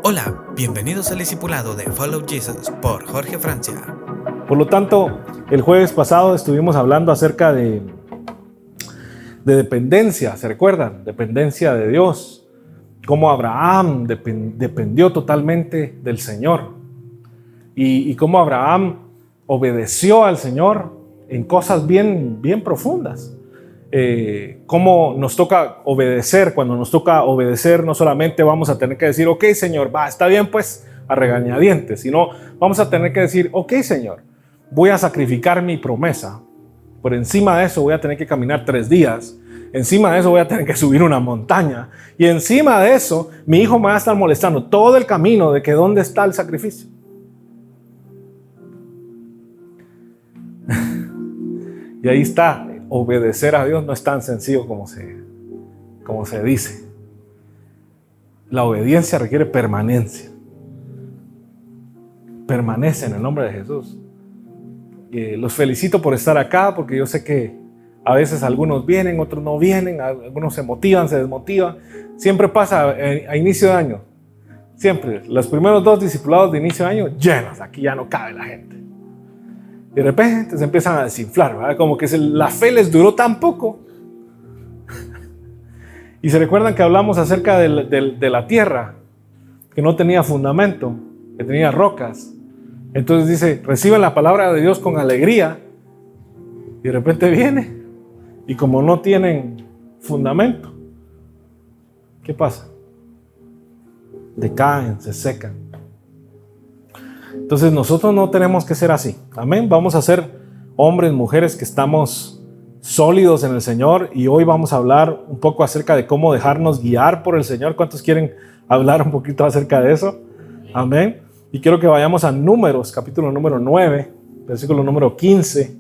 Hola, bienvenidos al discipulado de Follow Jesus por Jorge Francia. Por lo tanto, el jueves pasado estuvimos hablando acerca de dependencia, ¿se recuerdan? Dependencia de Dios. Cómo Abraham dependió totalmente del Señor. Y cómo Abraham obedeció al Señor en cosas bien profundas. Cómo nos toca obedecer. Cuando nos toca obedecer, no solamente vamos a tener que decir, ok, Señor, va, está bien, pues, a regañadientes, sino vamos a tener que decir, ok, Señor, voy a sacrificar mi promesa. Por encima de eso voy a tener que caminar 3 días. Encima de eso voy a tener que subir una montaña. Y encima de eso, mi hijo me va a estar molestando todo el camino de que dónde está el sacrificio. Y ahí está. Obedecer a Dios no es tan sencillo como se dice. La obediencia requiere permanencia. Permanece en el nombre de Jesús. Los felicito por estar acá, porque yo sé que a veces algunos vienen, otros no vienen, algunos se motivan, se desmotivan. Siempre pasa a inicio de año. Siempre, los primeros 2 discipulados de inicio de año llenos, aquí ya no cabe la gente. De repente se empiezan a desinflar, ¿verdad? Como que la fe les duró tan poco. Y se recuerdan que hablamos acerca de la tierra, que no tenía fundamento, que tenía rocas. Entonces dice, reciben la palabra de Dios con alegría. Y de repente viene. Y como no tienen fundamento, ¿qué pasa? Decaen, se secan. Entonces nosotros no tenemos que ser así. Amén. Vamos a ser hombres, mujeres que estamos sólidos en el Señor. Y hoy vamos a hablar un poco acerca de cómo dejarnos guiar por el Señor. ¿Cuántos quieren hablar un poquito acerca de eso? Amén. Y quiero que vayamos a Números, capítulo número 9, versículo número 15.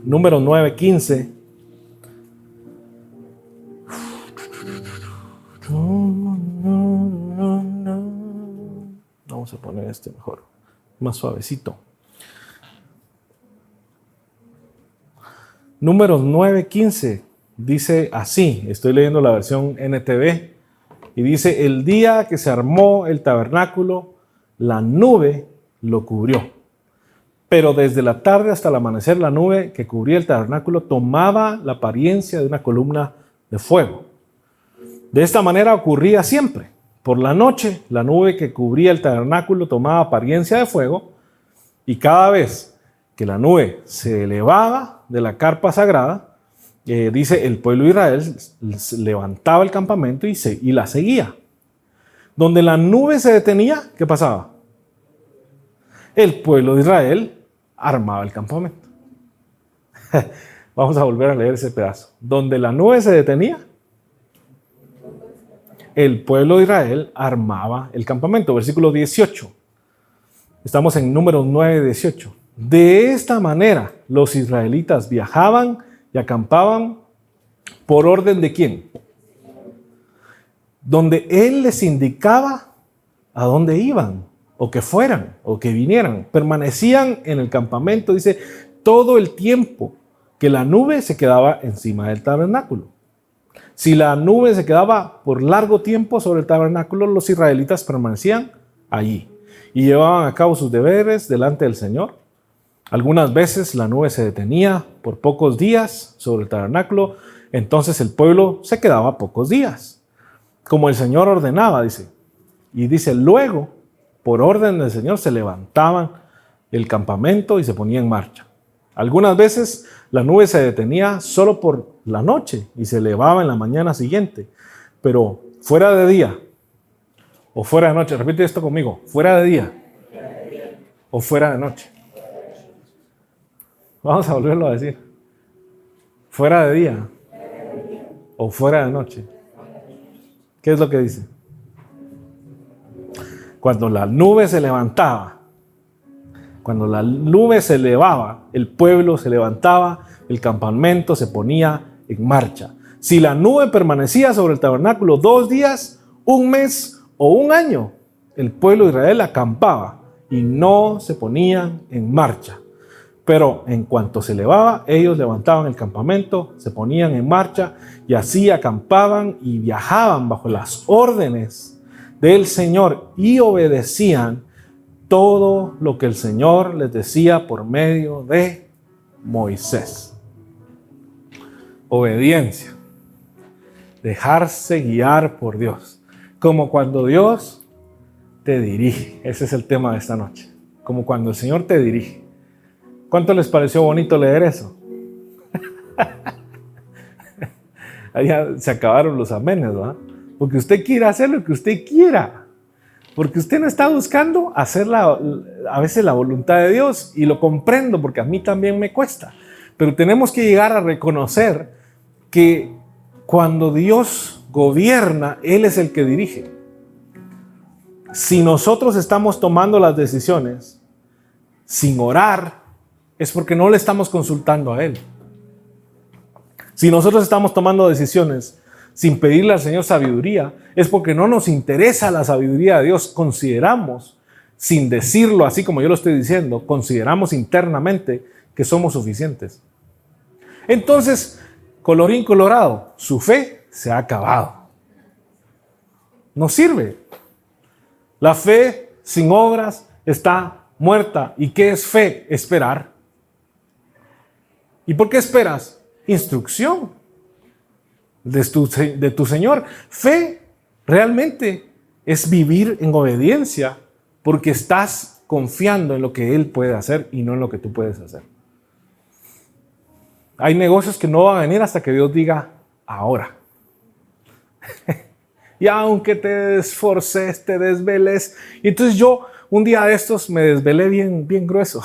Números 9, 15. Vamos a poner este mejor, más suavecito. Números 9, 15 dice así, estoy leyendo la versión NTV, y dice, el día que se armó el tabernáculo, la nube lo cubrió. Pero desde la tarde hasta el amanecer, la nube que cubría el tabernáculo tomaba la apariencia de una columna de fuego. De esta manera ocurría siempre. Por la noche, la nube que cubría el tabernáculo tomaba apariencia de fuego, y cada vez que la nube se elevaba de la carpa sagrada, dice, el pueblo de Israel levantaba el campamento y la seguía. Donde la nube se detenía, ¿qué pasaba? El pueblo de Israel armaba el campamento. Vamos a volver a leer ese pedazo. Donde la nube se detenía, el pueblo de Israel armaba el campamento. Versículo 18. Estamos en Números 9, 18. De esta manera, los israelitas viajaban y acampaban por orden de ¿quién? Donde él les indicaba a dónde iban, o que fueran, o que vinieran. Permanecían en el campamento, dice, todo el tiempo que la nube se quedaba encima del tabernáculo. Si la nube se quedaba por largo tiempo sobre el tabernáculo, los israelitas permanecían allí y llevaban a cabo sus deberes delante del Señor. Algunas veces la nube se detenía por pocos días sobre el tabernáculo, entonces el pueblo se quedaba pocos días, como el Señor ordenaba, dice. Y dice, luego, por orden del Señor, se levantaban el campamento y se ponía en marcha. Algunas veces la nube se detenía solo por la noche y se elevaba en la mañana siguiente, pero fuera de día o fuera de noche, repite esto conmigo, fuera de día o fuera de noche. Vamos a volverlo a decir, fuera de día o fuera de noche. ¿Qué es lo que dice? Cuando la nube se levantaba, cuando la nube se elevaba, el pueblo se levantaba, el campamento se ponía en marcha. Si la nube permanecía sobre el tabernáculo 2 días, 1 mes o 1 año, el pueblo de Israel acampaba y no se ponían en marcha. Pero en cuanto se elevaba, ellos levantaban el campamento, se ponían en marcha y así acampaban y viajaban bajo las órdenes del Señor y obedecían todo lo que el Señor les decía por medio de Moisés. Obediencia. Dejarse guiar por Dios. Como cuando Dios te dirige. Ese es el tema de esta noche. Como cuando el Señor te dirige. ¿Cuánto les pareció bonito leer eso? Ahí ya se acabaron los amenes, ¿verdad? Porque usted quiere hacer lo que usted quiera. Porque usted no está buscando hacer a veces la voluntad de Dios. Y lo comprendo porque a mí también me cuesta. Pero tenemos que llegar a reconocer que cuando Dios gobierna, Él es el que dirige. Si nosotros estamos tomando las decisiones sin orar, es porque no le estamos consultando a Él. Si nosotros estamos tomando decisiones sin pedirle al Señor sabiduría, es porque no nos interesa la sabiduría de Dios. Consideramos, sin decirlo así como yo lo estoy diciendo, consideramos internamente que somos suficientes. Entonces, colorín colorado, su fe se ha acabado. No sirve. La fe sin obras está muerta. ¿Y qué es fe? Esperar. ¿Y por qué esperas? Instrucción de tu Señor. Fe realmente es vivir en obediencia porque estás confiando en lo que Él puede hacer y no en lo que tú puedes hacer. Hay negocios que no van a venir hasta que Dios diga ahora. Y aunque te esforces, te desveles. Y entonces yo un día de estos me desvelé bien grueso.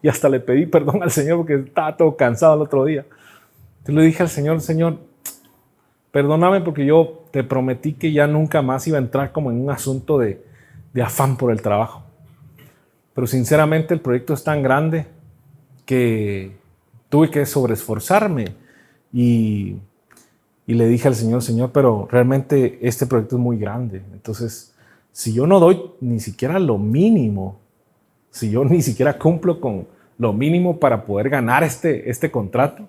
Y hasta le pedí perdón al Señor porque estaba todo cansado el otro día. Entonces le dije al Señor, Señor, perdóname porque yo te prometí que ya nunca más iba a entrar como en un asunto de afán por el trabajo. Pero sinceramente el proyecto es tan grande que tuve que sobreesforzarme y le dije al Señor, Señor, pero realmente este proyecto es muy grande. Entonces, si yo no doy ni siquiera lo mínimo, si yo ni siquiera cumplo con lo mínimo para poder ganar este contrato,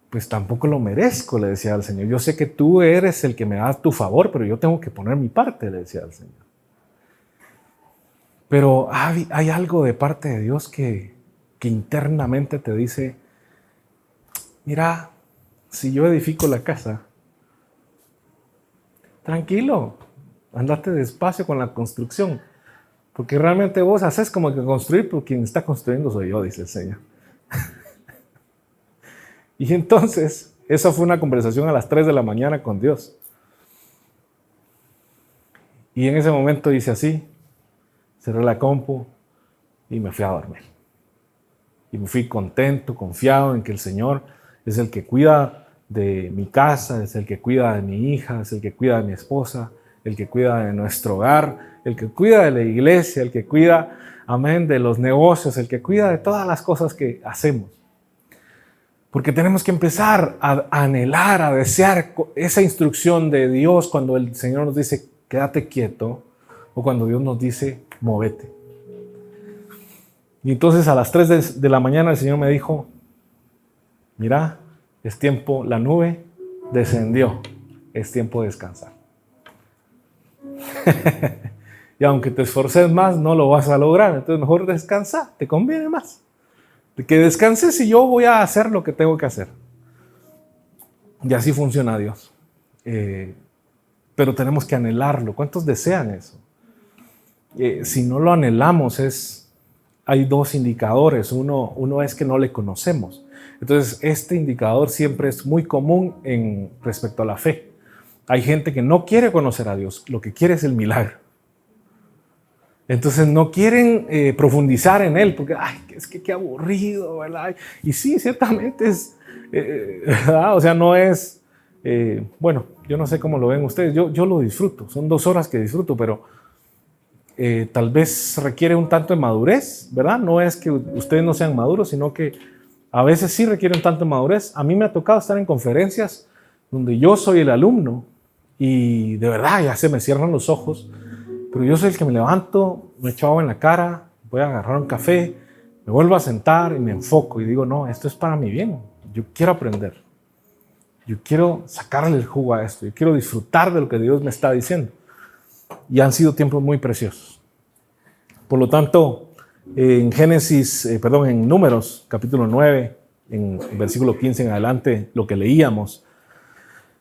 pues tampoco lo merezco, le decía al Señor. Yo sé que tú eres el que me da tu favor, pero yo tengo que poner mi parte, le decía al Señor. Pero hay algo de parte de Dios que internamente te dice, mira, si yo edifico la casa, tranquilo, andate despacio con la construcción, porque realmente vos haces como que construir, pero quien está construyendo soy yo, dice el Señor. Y entonces, esa fue una conversación a las 3 de la mañana con Dios. Y en ese momento hice así, cerré la compu y me fui a dormir. Y me fui contento, confiado en que el Señor es el que cuida de mi casa, es el que cuida de mi hija, es el que cuida de mi esposa, el que cuida de nuestro hogar, el que cuida de la iglesia, el que cuida, amén, de los negocios, el que cuida de todas las cosas que hacemos. Porque tenemos que empezar a anhelar, a desear esa instrucción de Dios cuando el Señor nos dice, quédate quieto, o cuando Dios nos dice, móvete. Y entonces a las 3 de la mañana el Señor me dijo, mira, es tiempo, la nube descendió, es tiempo de descansar. Y aunque te esforces más, no lo vas a lograr, entonces mejor descansa, te conviene más. De que descanses y yo voy a hacer lo que tengo que hacer. Y así funciona Dios. Pero tenemos que anhelarlo. ¿Cuántos desean eso? Si no lo anhelamos, hay dos indicadores. Uno es que no le conocemos. Entonces, este indicador siempre es muy común respecto a la fe. Hay gente que no quiere conocer a Dios, lo que quiere es el milagro. Entonces no quieren profundizar en él, porque es que qué aburrido, ¿verdad? Y sí, ciertamente es, ¿verdad? O sea, no es, bueno, yo no sé cómo lo ven ustedes, yo lo disfruto, son 2 horas que disfruto, pero tal vez requiere un tanto de madurez, ¿verdad? No es que ustedes no sean maduros, sino que a veces sí requiere un tanto de madurez. A mí me ha tocado estar en conferencias donde yo soy el alumno y de verdad ya se me cierran los ojos, pero yo soy el que me levanto, me echo agua en la cara, voy a agarrar un café, me vuelvo a sentar y me enfoco y digo, no, esto es para mi bien, yo quiero aprender, yo quiero sacarle el jugo a esto, yo quiero disfrutar de lo que Dios me está diciendo. y han sido tiempos muy preciosos. Por lo tanto, en en Números, capítulo 9, en versículo 15 en adelante, lo que leíamos,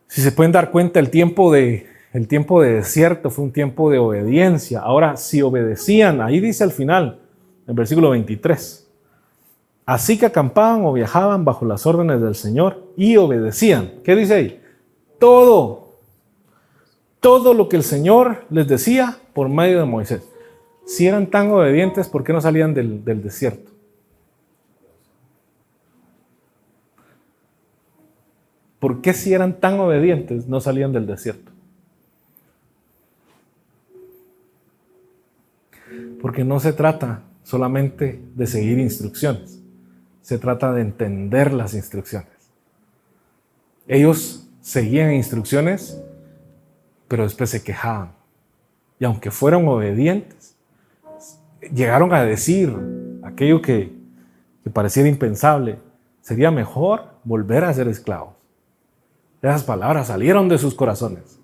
si se pueden dar cuenta, el tiempo de desierto fue un tiempo de obediencia. Ahora, si obedecían, ahí dice al final, en versículo 23, así que acampaban o viajaban bajo las órdenes del Señor y obedecían. ¿Qué dice ahí? Todo lo que el Señor les decía por medio de Moisés. Si eran tan obedientes, ¿por qué no salían del desierto? ¿Por qué si eran tan obedientes no salían del desierto? Porque no se trata solamente de seguir instrucciones. Se trata de entender las instrucciones. Ellos seguían instrucciones, pero después se quejaban. Y aunque fueron obedientes, llegaron a decir aquello que pareciera impensable: sería mejor volver a ser esclavos. Esas palabras salieron de sus corazones.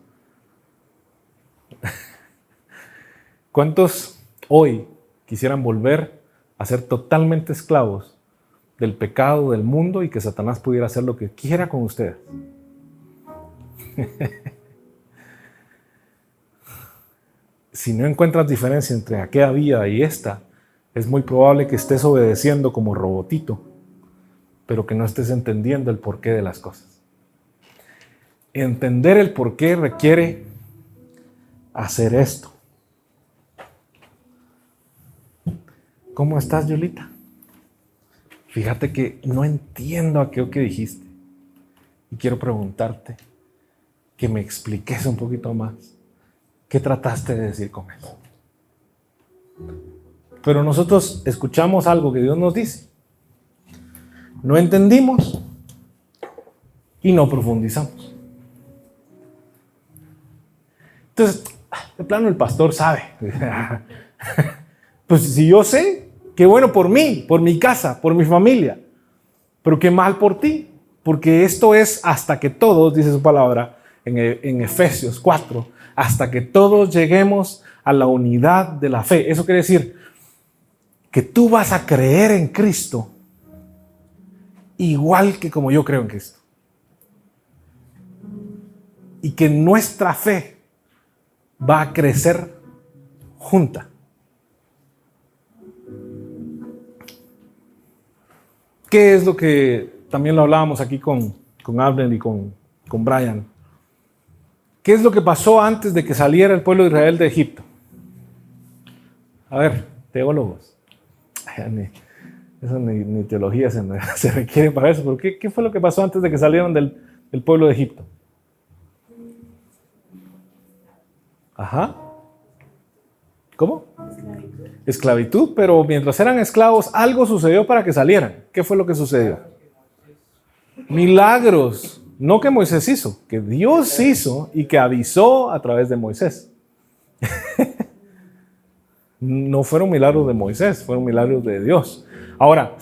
¿Cuántos hoy quisieran volver a ser totalmente esclavos del pecado, del mundo, y que Satanás pudiera hacer lo que quiera con ustedes? Si no encuentras diferencia entre aquella vida y esta, es muy probable que estés obedeciendo como robotito, pero que no estés entendiendo el porqué de las cosas. Entender el porqué requiere hacer esto. ¿Cómo estás, Yolita? Fíjate que no entiendo aquello que dijiste y quiero preguntarte que me expliques un poquito más. ¿Qué trataste de decir con eso? Pero nosotros escuchamos algo que Dios nos dice. No entendimos y no profundizamos. Entonces, de plano el pastor sabe. Pues si yo sé, qué bueno por mí, por mi casa, por mi familia. Pero qué mal por ti. Porque esto es hasta que todos, dice su palabra en Efesios 4, hasta que todos lleguemos a la unidad de la fe. Eso quiere decir que tú vas a creer en Cristo igual que como yo creo en Cristo. Y que nuestra fe va a crecer junta. ¿Qué es lo que también lo hablábamos aquí con Abner y con Brian? ¿Qué es lo que pasó antes de que saliera el pueblo de Israel de Egipto? A ver, teólogos. Ni teología se requiere para eso. ¿Pero qué fue lo que pasó antes de que salieran del pueblo de Egipto? Ajá. ¿Cómo? Esclavitud, pero mientras eran esclavos, algo sucedió para que salieran. ¿Qué fue lo que sucedió? Milagros. No que Moisés hizo, que Dios hizo y que avisó a través de Moisés. No fueron milagros de Moisés, fueron milagros de Dios. Ahora,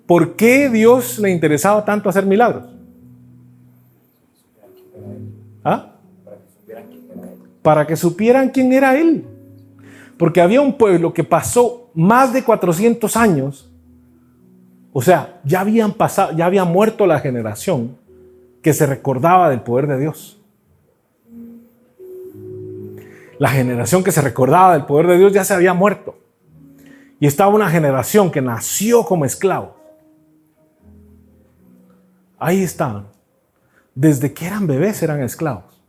¿por qué Dios le interesaba tanto hacer milagros? ¿Ah? Para que supieran quién era Él. Porque había un pueblo que pasó más de 400 años, o sea, ya había muerto la generación que se recordaba del poder de Dios. La generación que se recordaba del poder de Dios ya se había muerto. Y estaba una generación que nació como esclavo. Ahí estaban. Desde que eran bebés eran esclavos.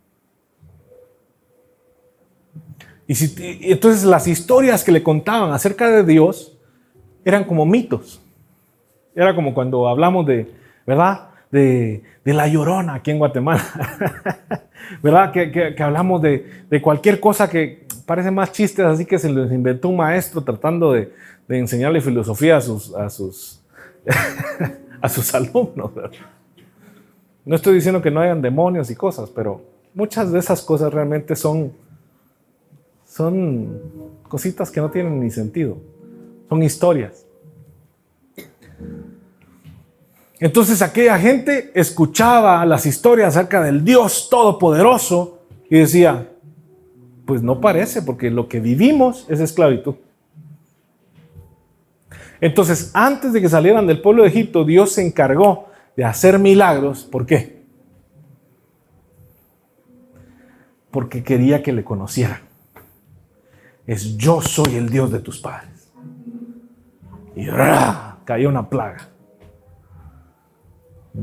Y entonces las historias que le contaban acerca de Dios eran como mitos. Era como cuando hablamos ¿verdad? De la Llorona aquí en Guatemala. ¿Verdad? Que hablamos de cualquier cosa que parece más chistes, así que se les inventó un maestro tratando de enseñarle filosofía a sus alumnos. ¿Verdad? No estoy diciendo que no hayan demonios y cosas, pero muchas de esas cosas realmente son cositas que no tienen ni sentido. Son historias. Entonces aquella gente escuchaba las historias acerca del Dios Todopoderoso y decía, Pues no parece, porque lo que vivimos es esclavitud. Entonces, antes de que salieran del pueblo de Egipto, Dios se encargó de hacer milagros. ¿Por qué? Porque quería que le conocieran. Es: yo soy el Dios de tus padres. Y cayó una plaga.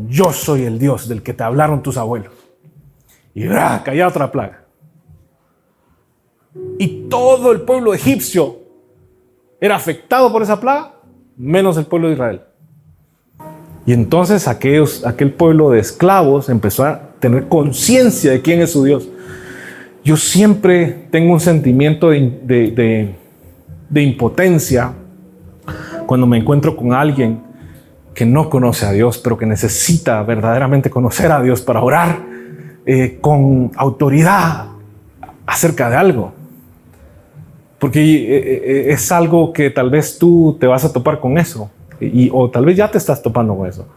Yo soy el Dios del que te hablaron tus abuelos. Y cayó otra plaga. Y todo el pueblo egipcio era afectado por esa plaga, menos el pueblo de Israel. Y entonces aquel pueblo de esclavos empezó a tener conciencia de quién es su Dios. Yo siempre tengo un sentimiento de impotencia cuando me encuentro con alguien que no conoce a Dios, pero que necesita verdaderamente conocer a Dios para orar con autoridad acerca de algo. Porque es algo que tal vez tú te vas a topar con eso, o tal vez ya te estás topando con eso.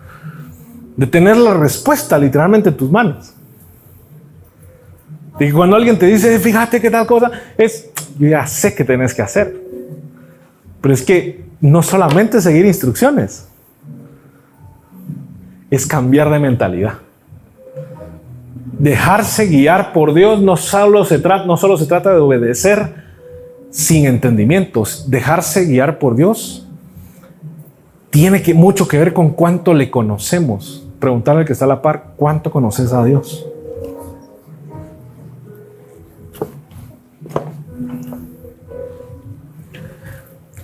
De tener la respuesta literalmente en tus manos. Y cuando alguien te dice: fíjate qué tal cosa, yo ya sé qué tenés que hacer. Pero es que no solamente seguir instrucciones, es cambiar de mentalidad. Dejarse guiar por Dios no solo se trata de obedecer sin entendimientos. Dejarse guiar por Dios tiene mucho que ver con cuánto le conocemos. Preguntarle al que está a la par: ¿cuánto conoces a Dios?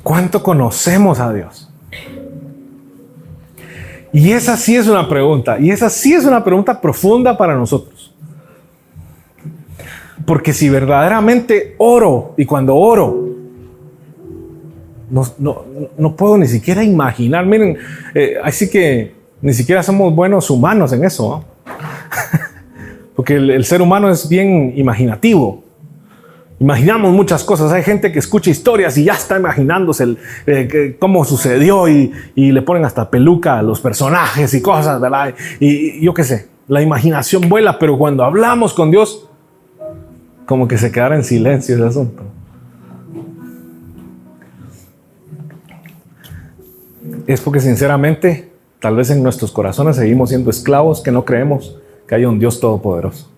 ¿Cuánto conocemos a Dios? Y esa sí es una pregunta. Y esa sí es una pregunta profunda para nosotros. Porque si verdaderamente oro, y cuando oro, no puedo ni siquiera imaginar. Miren, así que ni siquiera somos buenos humanos en eso, ¿no? Porque el ser humano es bien imaginativo. Imaginamos muchas cosas. Hay gente que escucha historias y ya está imaginándose cómo sucedió y le ponen hasta peluca a los personajes y cosas, ¿verdad? Y yo qué sé, la imaginación vuela, pero cuando hablamos con Dios, como que se quedara en silencio ese asunto. Es porque sinceramente, tal vez en nuestros corazones seguimos siendo esclavos que no creemos que haya un Dios todopoderoso.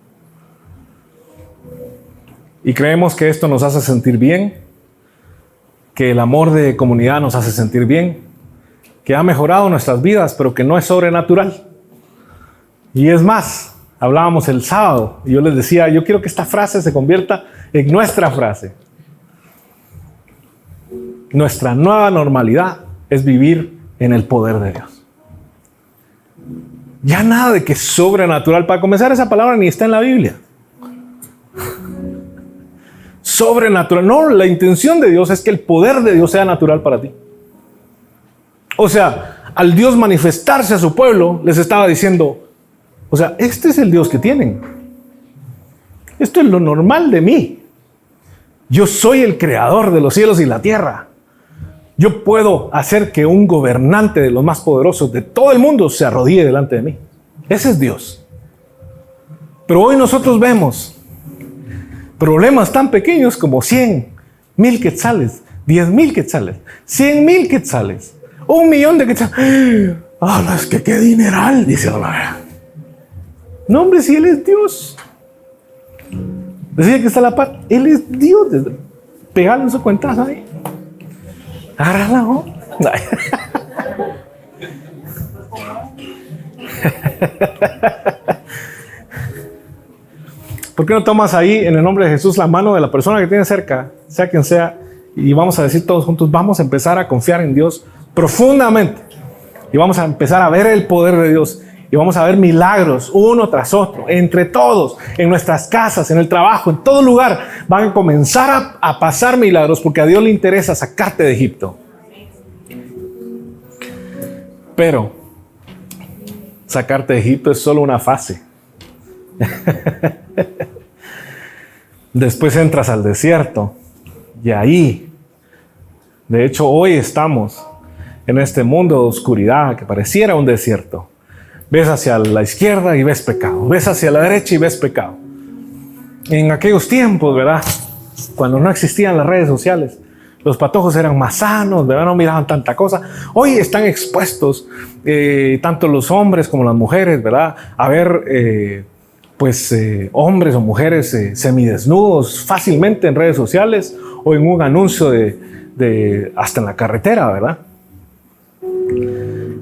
Y creemos que esto nos hace sentir bien, que el amor de comunidad nos hace sentir bien, que ha mejorado nuestras vidas, pero que no es sobrenatural. Y es más, hablábamos el sábado y yo les decía: yo quiero que esta frase se convierta en nuestra frase. Nuestra nueva normalidad es vivir en el poder de Dios. Ya nada de que sobrenatural. Para comenzar, esa palabra ni está en la Biblia. Sobrenatural. No, la intención de Dios es que el poder de Dios sea natural para ti. O sea, al Dios manifestarse a su pueblo, les estaba diciendo: o sea, este es el Dios que tienen. Esto es lo normal de mí. Yo soy el creador de los cielos y la tierra. Yo puedo hacer que un gobernante de los más poderosos de todo el mundo se arrodille delante de mí. Ese es Dios. Pero hoy nosotros vemos problemas tan pequeños como 100,000 quetzales, 10,000 quetzales, 100,000 quetzales, 1,000,000 de quetzales. ¡Ah, es que qué dineral! Dice la. No, hombre, si Él es Dios. Decía que está a la par. Él es Dios. Pegale en su cuentazo ahí. Agárrala, ¿no? ¿Por qué no tomas ahí, en el nombre de Jesús, la mano de la persona que tienes cerca, sea quien sea, y vamos a decir todos juntos: vamos a empezar a confiar en Dios profundamente, y vamos a empezar a ver el poder de Dios, y vamos a ver milagros uno tras otro, entre todos, en nuestras casas, en el trabajo, en todo lugar van a comenzar a pasar milagros, porque a Dios le interesa sacarte de Egipto. Pero sacarte de Egipto es solo una fase. Después entras al desierto y ahí, de hecho, hoy estamos en este mundo de oscuridad que pareciera un desierto. Ves hacia la izquierda y ves pecado, ves hacia la derecha y ves pecado. En aquellos tiempos, ¿verdad? cuando no existían las redes sociales, los patojos eran más sanos, ¿verdad? No miraban tanta cosa. Hoy están expuestos tanto los hombres como las mujeres, ¿verdad? A ver, hombres o mujeres semidesnudos fácilmente en redes sociales o en un anuncio de hasta en la carretera, ¿verdad?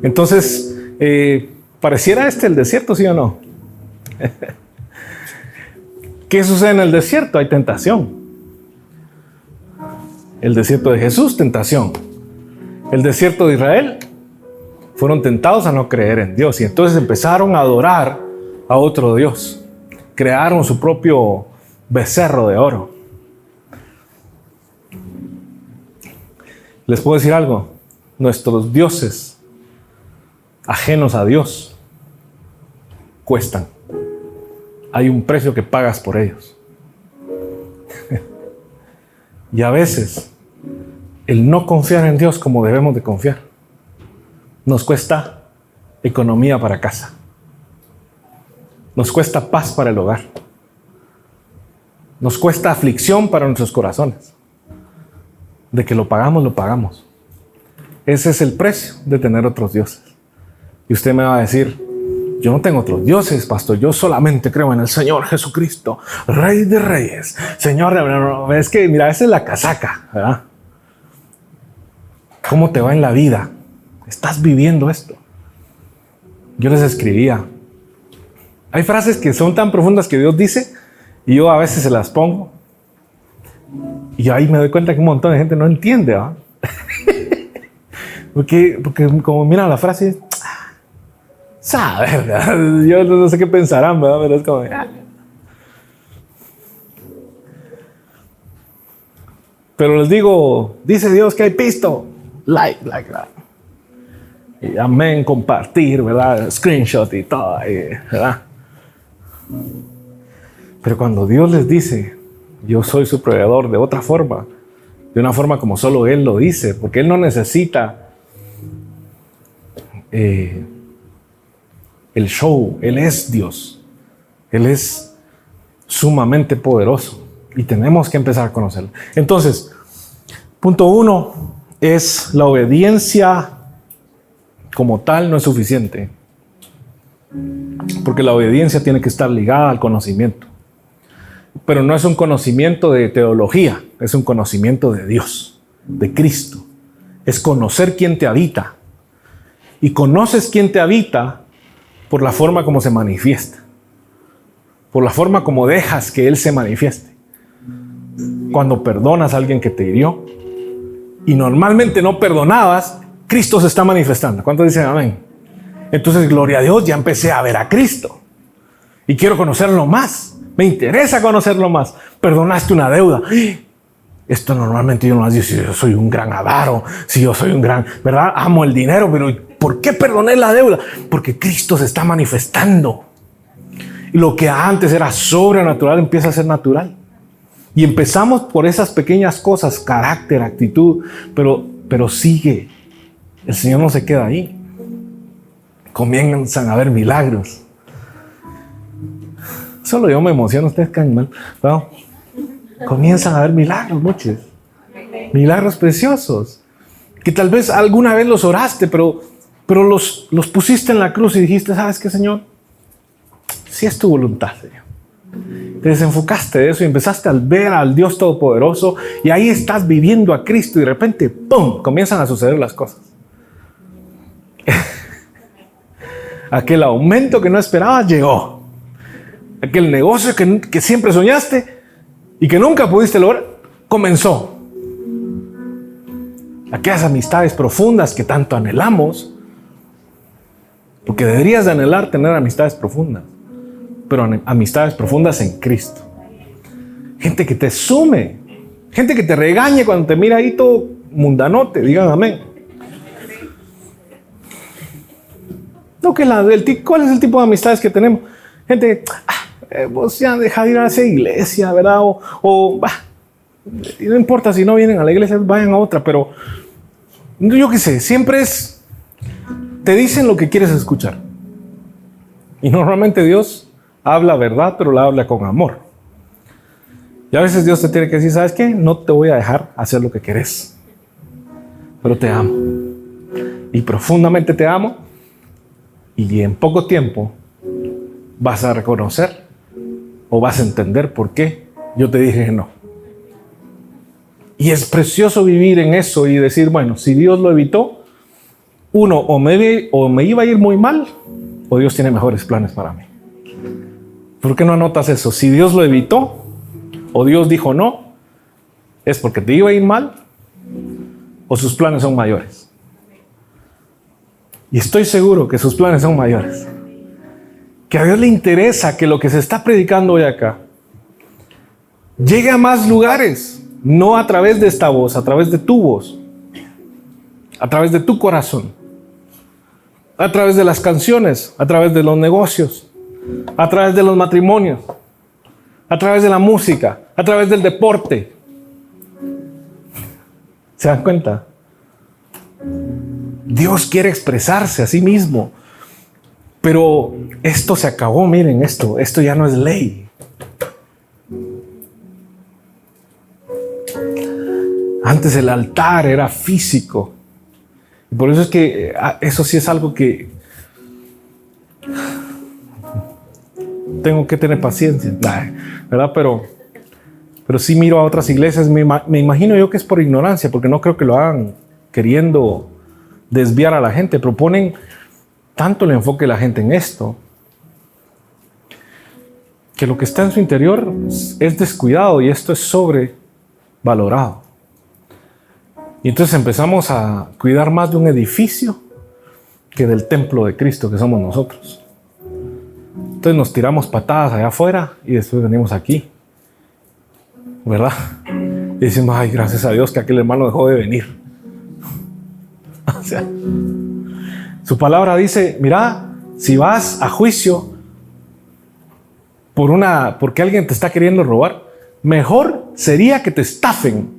Entonces, pareciera el desierto, ¿sí o no? ¿Qué sucede en el desierto? Hay tentación. El desierto de Jesús, tentación. El desierto de Israel, fueron tentados a no creer en Dios y entonces empezaron a adorar a otro Dios. Crearon su propio becerro de oro. Les puedo decir algo, nuestros dioses ajenos a Dios cuestan. Hay un precio que pagas por ellos. Y a veces, el no confiar en Dios como debemos de confiar, nos cuesta economía para casa. Nos cuesta paz para el hogar. Nos cuesta aflicción para nuestros corazones. De que lo pagamos, lo pagamos. Ese es el precio de tener otros dioses. Y usted me va a decir, yo no tengo otros dioses, pastor. Yo solamente creo en el Señor Jesucristo, Rey de Reyes. Señor, es que, mira, esa es la casaca, ¿verdad? ¿Cómo te va en la vida? ¿Estás viviendo esto? Yo les escribía. Hay frases que son tan profundas que Dios dice y yo a veces se las pongo. Y ahí me doy cuenta que un montón de gente no entiende, ¿verdad? porque como mira la frase, saber, ¿verdad? Yo no sé qué pensarán, ¿verdad? Pero es como, Pero les digo, dice Dios que hay pisto. Like, y amén, compartir, ¿verdad? Screenshot y todo, ¿verdad? Pero cuando Dios les dice, yo soy su proveedor de otra forma, de una forma como solo Él lo dice, porque Él no necesita el show. Él es Dios. Él es sumamente poderoso y tenemos que empezar a conocerlo. Entonces, punto 1 es la obediencia como tal no es suficiente, porque la obediencia tiene que estar ligada al conocimiento, pero no es un conocimiento de teología, es un conocimiento de Dios, de Cristo. Es conocer quién te habita, y conoces quién te habita por la forma como se manifiesta, por la forma como dejas que Él se manifieste. Cuando perdonas a alguien que te hirió y normalmente no perdonabas, Cristo se está manifestando. ¿Cuántos dicen amén? Entonces, gloria a Dios, ya empecé a ver a Cristo y quiero conocerlo más. Me interesa conocerlo más. Perdonaste una deuda. Esto normalmente yo no lo digo, si yo soy un gran avaro, si yo soy un gran, ¿verdad? Amo el dinero, pero ¿por qué perdoné la deuda? Porque Cristo se está manifestando. Y lo que antes era sobrenatural empieza a ser natural. Y empezamos por esas pequeñas cosas, carácter, actitud, pero sigue. El Señor no se queda ahí. Comienzan a haber milagros. Solo yo me emociono, ustedes caen mal, ¿no? Comienzan a haber milagros, muchos. Milagros preciosos. Que tal vez alguna vez los oraste, pero los pusiste en la cruz y dijiste, ¿sabes qué, Señor? Si es tu voluntad, Señor. Te desenfocaste de eso y empezaste a ver al Dios Todopoderoso y ahí estás viviendo a Cristo y de repente, ¡pum!, comienzan a suceder las cosas. Aquel aumento que no esperabas llegó. Aquel negocio que siempre soñaste y que nunca pudiste lograr, comenzó. Aquellas amistades profundas que tanto anhelamos, porque deberías de anhelar tener amistades profundas, pero amistades profundas en Cristo. Gente que te sume, gente que te regañe cuando te mira ahí todo mundanote, digan amén. No, ¿cuál es el tipo de amistades que tenemos? Gente, vos ya deja de ir a esa iglesia, ¿verdad? No importa si no vienen a la iglesia, vayan a otra, pero yo qué sé, siempre te dicen lo que quieres escuchar. Y normalmente Dios habla verdad, pero la habla con amor. Y a veces Dios te tiene que decir, ¿sabes qué? No te voy a dejar hacer lo que querés, pero te amo. Y profundamente te amo. Y en poco tiempo vas a reconocer o vas a entender por qué yo te dije que no. Y es precioso vivir en eso y decir, bueno, si Dios lo evitó, uno, o me iba a ir muy mal, o Dios tiene mejores planes para mí. ¿Por qué no anotas eso? Si Dios lo evitó, o Dios dijo no, es porque te iba a ir mal, o sus planes son mayores. Y estoy seguro que sus planes son mayores. Que a Dios le interesa que lo que se está predicando hoy acá llegue a más lugares, no a través de esta voz, a través de tu voz, a través de tu corazón, a través de las canciones, a través de los negocios, a través de los matrimonios, a través de la música, a través del deporte. ¿Se dan cuenta? Dios quiere expresarse a sí mismo. Pero esto se acabó, miren, esto ya no es ley. Antes el altar era físico. Y por eso es que eso sí es algo que tengo que tener paciencia, ¿verdad? Pero sí miro a otras iglesias, me imagino yo que es por ignorancia, porque no creo que lo hagan queriendo desviar a la gente, pero ponen tanto el enfoque de la gente en esto, que lo que está en su interior es descuidado y esto es sobrevalorado. Y entonces empezamos a cuidar más de un edificio que del templo de Cristo que somos nosotros. Entonces nos tiramos patadas allá afuera y después venimos aquí, ¿verdad? Y decimos, ay, gracias a Dios que aquel hermano dejó de venir. O sea, su palabra dice, mira, si vas a juicio porque alguien te está queriendo robar, mejor sería que te estafen.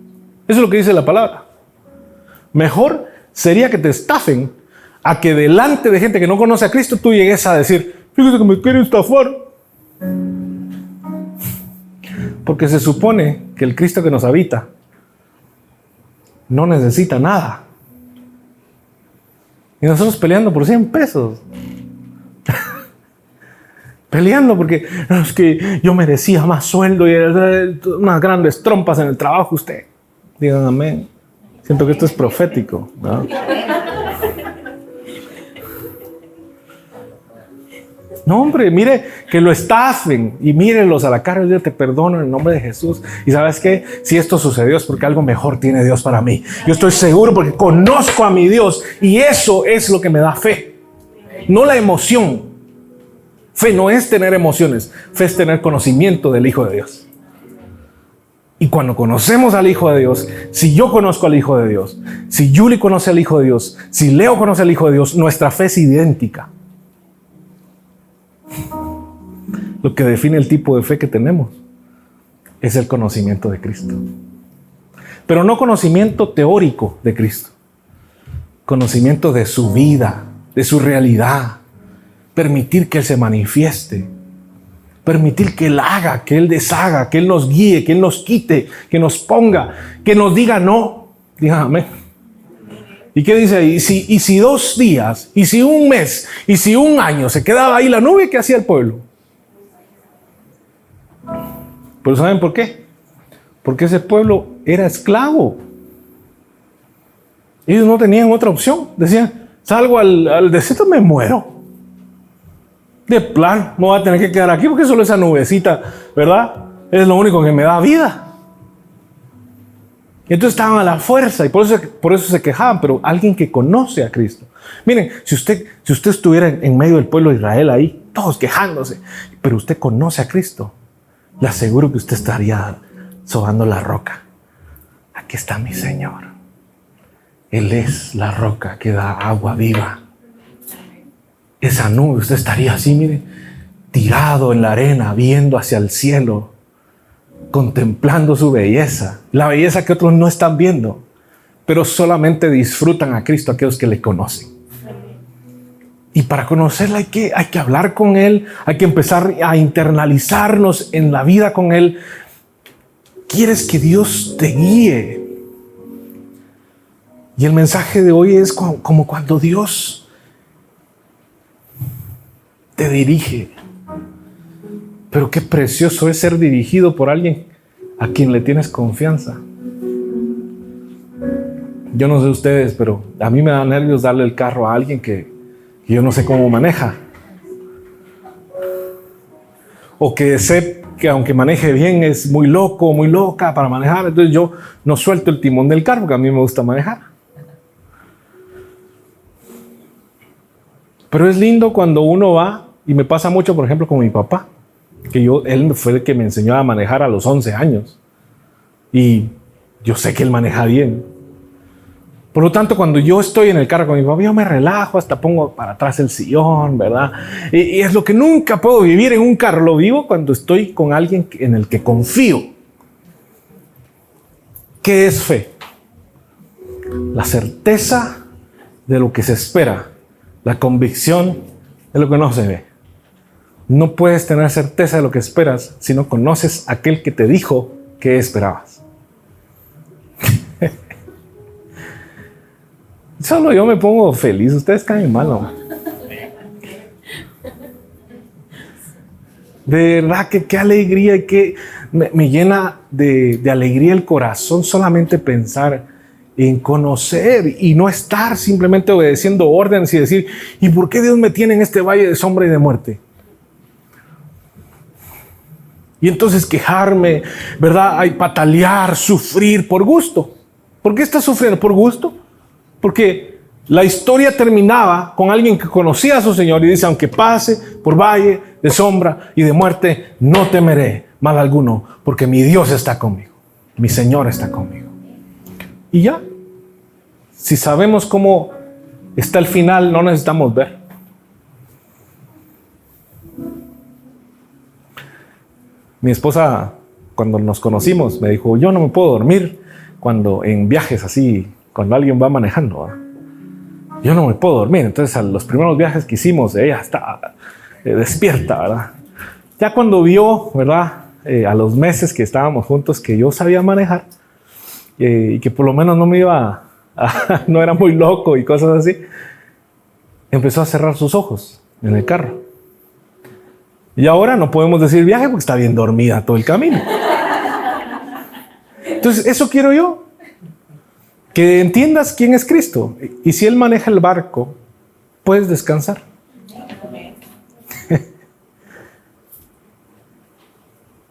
Eso es lo que dice la palabra. Mejor sería que te estafen a que delante de gente que no conoce a Cristo tú llegues a decir, fíjate que me quieren estafar. Porque se supone que el Cristo que nos habita no necesita nada. Y nosotros peleando por 100 pesos. Peleando porque no, es que yo merecía más sueldo y unas grandes trompas en el trabajo. Usted, digan amén. Siento que esto es profético, ¿no? No, hombre, mire que lo estafen y mírenlos a la cara y Dios te perdono en el nombre de Jesús. Y ¿sabes qué? Si esto sucedió es porque algo mejor tiene Dios para mí. Yo estoy seguro porque conozco a mi Dios y eso es lo que me da fe. No la emoción. Fe no es tener emociones, fe es tener conocimiento del Hijo de Dios. Y cuando conocemos al Hijo de Dios, si yo conozco al Hijo de Dios, si Yuli conoce al Hijo de Dios, si Leo conoce al Hijo de Dios, nuestra fe es idéntica. Lo que define el tipo de fe que tenemos es el conocimiento de Cristo. Pero no conocimiento teórico de Cristo. Conocimiento de su vida, de su realidad. Permitir que Él se manifieste. Permitir que Él haga, que Él deshaga, que Él nos guíe, que Él nos quite, que nos ponga, que nos diga no. Diga amén. ¿Y qué dice ahí? Y si 2 días, y si 1 mes, y si 1 año se quedaba ahí la nube, ¿qué hacía el pueblo? Pero ¿saben por qué? Porque ese pueblo era esclavo. Ellos no tenían otra opción. Decían, salgo al desierto, me muero. De plan, no voy a tener que quedar aquí porque solo esa nubecita, ¿verdad? Es lo único que me da vida. Y entonces estaban a la fuerza y por eso se quejaban, pero alguien que conoce a Cristo. Miren, si usted estuviera en medio del pueblo de Israel ahí, todos quejándose, pero usted conoce a Cristo, le aseguro que usted estaría sobando la roca. Aquí está mi Señor. Él es la roca que da agua viva. Esa nube, usted estaría así, mire, tirado en la arena, viendo hacia el cielo, contemplando su belleza, la belleza que otros no están viendo, pero solamente disfrutan a Cristo aquellos que le conocen. Y para conocerla hay que hablar con Él, hay que empezar a internalizarnos en la vida con Él. quieres que Dios te guíe. Y el mensaje de hoy es como cuando Dios te dirige. Pero qué precioso es ser dirigido por alguien a quien le tienes confianza. Yo no sé ustedes, pero a mí me da nervios darle el carro a alguien que yo no sé cómo maneja. O que sé que aunque maneje bien es muy loco, muy loca para manejar. Entonces yo no suelto el timón del carro, porque a mí me gusta manejar. Pero es lindo cuando uno va, y me pasa mucho, por ejemplo, con mi papá, que él fue el que me enseñó a manejar a los 11 años. Y yo sé que él maneja bien. Por lo tanto, cuando yo estoy en el carro con mi papá, yo me relajo, hasta pongo para atrás el sillón, ¿verdad? Y es lo que nunca puedo vivir en un carro. Lo vivo cuando estoy con alguien en el que confío. ¿Qué es fe? La certeza de lo que se espera. La convicción de lo que no se ve. No puedes tener certeza de lo que esperas si no conoces a aquel que te dijo que esperabas. Solo yo me pongo feliz, ustedes caen mal, ¿no? De verdad que qué alegría y que me llena de alegría el corazón solamente pensar en conocer y no estar simplemente obedeciendo órdenes y decir, ¿y por qué Dios me tiene en este valle de sombra y de muerte? Y entonces quejarme, ¿verdad? Hay patalear, sufrir por gusto. ¿Por qué estás sufriendo? ¿Por gusto? Porque la historia terminaba con alguien que conocía a su Señor y dice, aunque pase por valle de sombra y de muerte, no temeré mal alguno, porque mi Dios está conmigo, mi Señor está conmigo. Y ya, si sabemos cómo está el final, no necesitamos ver. Mi esposa, cuando nos conocimos, me dijo, yo no me puedo dormir cuando en viajes así, cuando alguien va manejando, ¿verdad? Yo no me puedo dormir. Entonces, a los primeros viajes que hicimos, ella estaba despierta, ¿verdad? Ya cuando vio, ¿verdad? A los meses que estábamos juntos, que yo sabía manejar y que por lo menos no me iba no era muy loco y cosas así, empezó a cerrar sus ojos en el carro. Y ahora no podemos decir viaje porque está bien dormida todo el camino. Entonces, eso quiero yo. Que entiendas quién es Cristo. Y si Él maneja el barco, puedes descansar.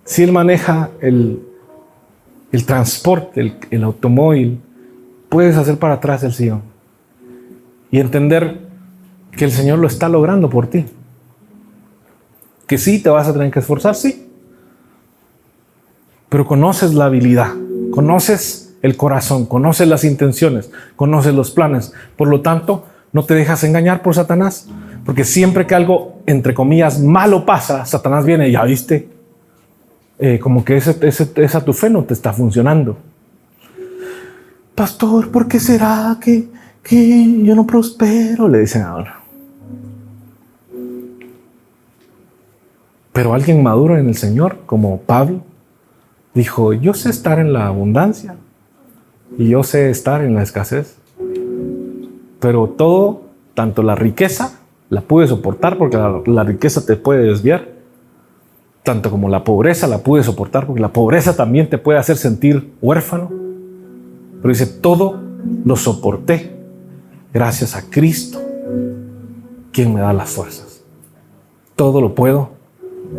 Si Él maneja el transporte, el automóvil, puedes hacer para atrás el sillón. Y entender que el Señor lo está logrando por ti. Que sí, te vas a tener que esforzar, sí. Pero conoces la habilidad, conoces el corazón, conoces las intenciones, conoces los planes. Por lo tanto, no te dejas engañar por Satanás. Porque siempre que algo, entre comillas, malo pasa, Satanás viene y ya viste. Como que esa tu fe no te está funcionando. Pastor, ¿por qué será que yo no prospero? Le dicen ahora. Pero alguien maduro en el Señor, como Pablo, dijo, yo sé estar en la abundancia y yo sé estar en la escasez. Pero todo, tanto la riqueza, la pude soportar porque la riqueza te puede desviar. Tanto como la pobreza la pude soportar porque la pobreza también te puede hacer sentir huérfano. Pero dice, todo lo soporté gracias a Cristo, quien me da las fuerzas. Todo lo puedo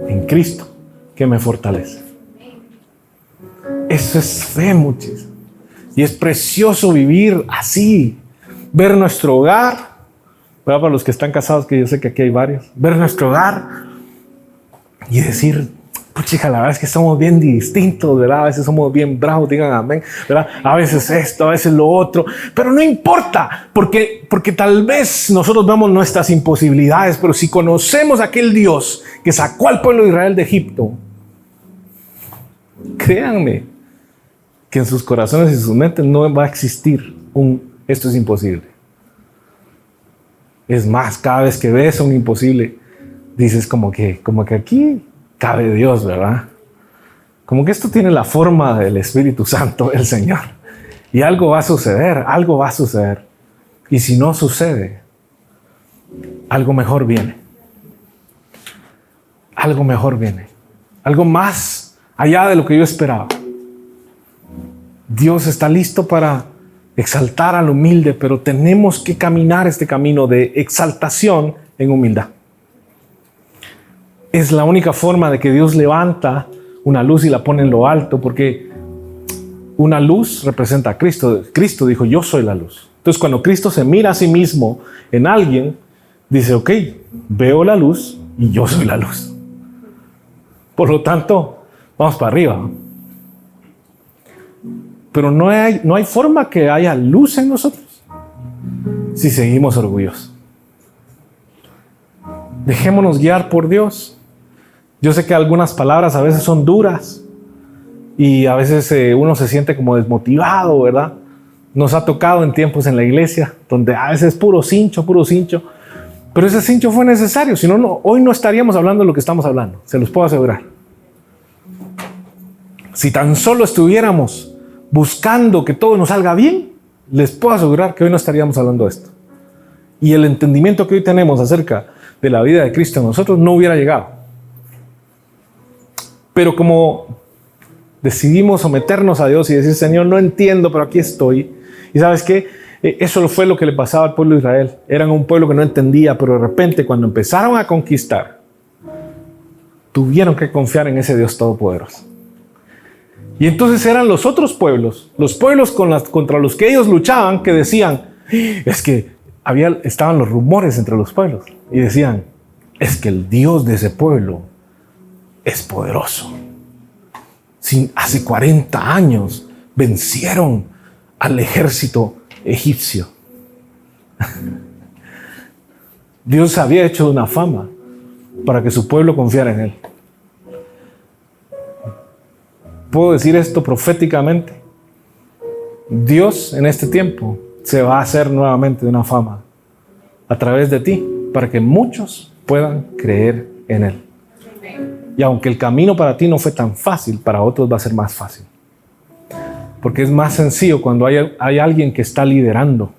en Cristo, que me fortalece. Eso es fe, muchachos. Y es precioso vivir así. Ver nuestro hogar, ¿verdad? Para los que están casados, que yo sé que aquí hay varios. Ver nuestro hogar y decir, puchica, la verdad es que somos bien distintos, ¿verdad? A veces somos bien bravos, digan amén, ¿verdad? A veces esto, a veces lo otro. Pero no importa, porque tal vez nosotros vemos nuestras imposibilidades, pero si conocemos a aquel Dios que sacó al pueblo de Israel de Egipto, créanme que en sus corazones y sus mentes no va a existir esto es imposible. Es más, cada vez que ves un imposible, dices como que aquí cabe Dios, ¿verdad? como que esto tiene la forma del Espíritu Santo, el Señor. Y algo va a suceder, algo va a suceder. Y si no sucede, algo mejor viene. Algo mejor viene. Algo más allá de lo que yo esperaba. Dios está listo para exaltar al humilde, pero tenemos que caminar este camino de exaltación en humildad. Es la única forma de que Dios levanta una luz y la pone en lo alto, porque una luz representa a Cristo. Cristo dijo, yo soy la luz. Entonces, cuando Cristo se mira a sí mismo en alguien, dice, ok, veo la luz y yo soy la luz. Por lo tanto, vamos para arriba. Pero no hay forma que haya luz en nosotros si seguimos orgullosos. Dejémonos guiar por Dios. Yo sé que algunas palabras a veces son duras y a veces uno se siente como desmotivado, ¿verdad? Nos ha tocado en tiempos en la iglesia donde a veces es puro cincho. Pero ese cincho fue necesario, si no, hoy no estaríamos hablando de lo que estamos hablando, se los puedo asegurar. Si tan solo estuviéramos buscando que todo nos salga bien, les puedo asegurar que hoy no estaríamos hablando de esto. Y el entendimiento que hoy tenemos acerca de la vida de Cristo en nosotros no hubiera llegado. Pero como decidimos someternos a Dios y decir, Señor, no entiendo, pero aquí estoy. Y ¿sabes qué? Eso fue lo que le pasaba al pueblo de Israel. Eran un pueblo que no entendía, pero de repente cuando empezaron a conquistar, tuvieron que confiar en ese Dios todopoderoso. Y entonces eran los otros pueblos, los pueblos contra los que ellos luchaban, que decían, es que estaban los rumores entre los pueblos. Y decían, es que el Dios de ese pueblo es poderoso. Hace 40 años vencieron al ejército egipcio. Dios había hecho una fama para que su pueblo confiara en él. Puedo decir esto proféticamente. Dios en este tiempo se va a hacer nuevamente de una fama a través de ti para que muchos puedan creer en él. Y aunque el camino para ti no fue tan fácil, para otros va a ser más fácil. Porque es más sencillo cuando hay alguien que está liderando,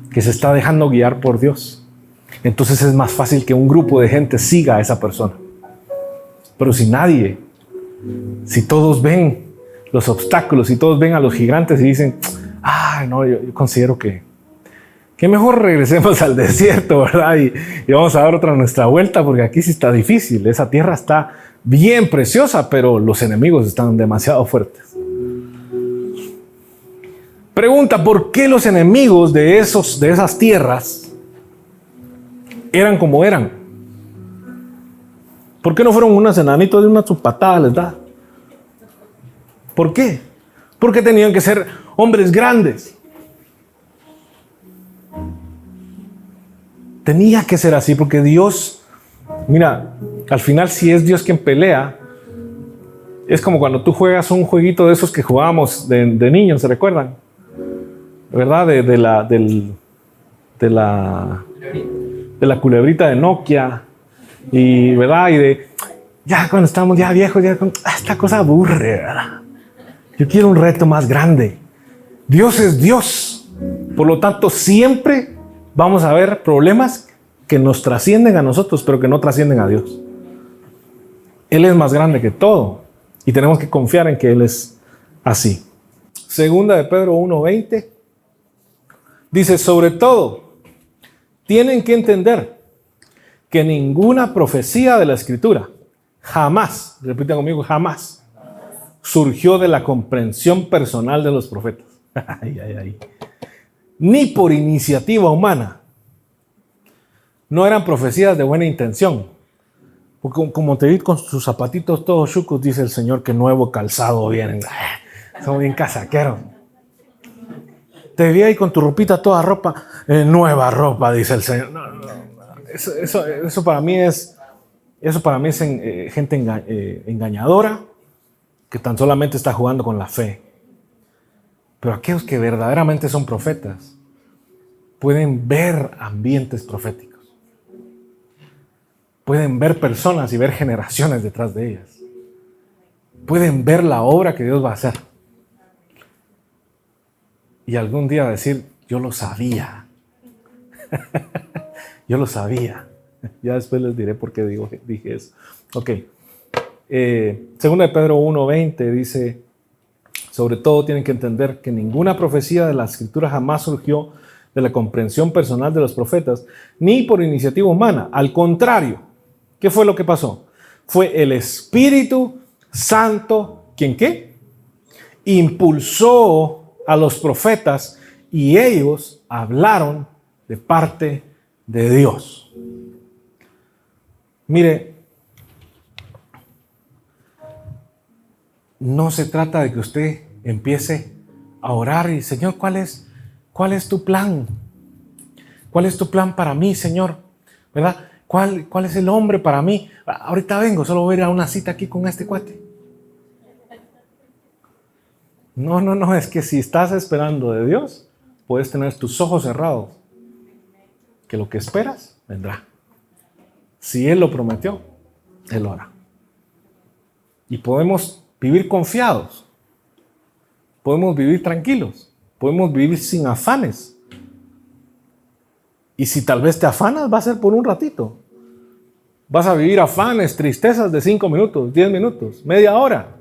que se está dejando guiar por Dios. Entonces es más fácil que un grupo de gente siga a esa persona. Pero si todos ven los obstáculos, si todos ven a los gigantes y dicen, no, yo considero que mejor regresemos al desierto, ¿verdad? Y vamos a dar nuestra vuelta, porque aquí sí está difícil. Esa tierra está bien preciosa, pero los enemigos están demasiado fuertes. Pregunta, ¿por qué los enemigos de esas tierras eran como eran? ¿Por qué no fueron unos enanitos de una chupatada les da? ¿Por qué? Porque tenían que ser hombres grandes. Tenía que ser así, porque Dios, mira, al final si es Dios quien pelea, es como cuando tú juegas un jueguito de esos que jugábamos de niños, ¿se recuerdan? ¿Verdad? De la culebrita de Nokia. Y, ¿verdad? Y ya cuando estamos ya viejos, esta cosa aburre, ¿verdad? Yo quiero un reto más grande. Dios es Dios. Por lo tanto, siempre vamos a ver problemas que nos trascienden a nosotros, pero que no trascienden a Dios. Él es más grande que todo. Y tenemos que confiar en que Él es así. Segunda de Pedro 1:20. Dice, sobre todo, tienen que entender que ninguna profecía de la Escritura jamás, repiten conmigo, jamás, surgió de la comprensión personal de los profetas. Ni por iniciativa humana. No eran profecías de buena intención. Porque como te vi con sus zapatitos todos chucos, dice el Señor, que nuevo calzado vienen. Son bien casaqueros. Te vi ahí con tu ropita toda nueva ropa, dice el Señor. No. Eso para mí es gente engañadora que tan solamente está jugando con la fe. Pero aquellos que verdaderamente son profetas pueden ver ambientes proféticos. Pueden ver personas y ver generaciones detrás de ellas. pueden ver la obra que Dios va a hacer. Y algún día decir, yo lo sabía. Yo lo sabía. Ya después les diré por qué dije eso. Ok. Segunda de Pedro 1:20 dice, sobre todo tienen que entender que ninguna profecía de la Escritura jamás surgió de la comprensión personal de los profetas, ni por iniciativa humana. Al contrario, ¿qué fue lo que pasó? Fue el Espíritu Santo, ¿quién qué? Impulsó a los profetas y ellos hablaron de parte de Dios. Mire, no se trata de que usted empiece a orar y, Señor, ¿cuál es tu plan? ¿Cuál es tu plan para mí, Señor? ¿Verdad? ¿Cuál es el hombre para mí? Ahorita vengo, solo voy a ir a una cita aquí con este cuate. No, es que si estás esperando de Dios, puedes tener tus ojos cerrados, que lo que esperas vendrá. Si Él lo prometió, Él lo hará. Y podemos vivir confiados, podemos vivir tranquilos, podemos vivir sin afanes. Y si tal vez te afanas, va a ser por un ratito. Vas a vivir afanes, tristezas de 5 minutos, 10 minutos, media hora.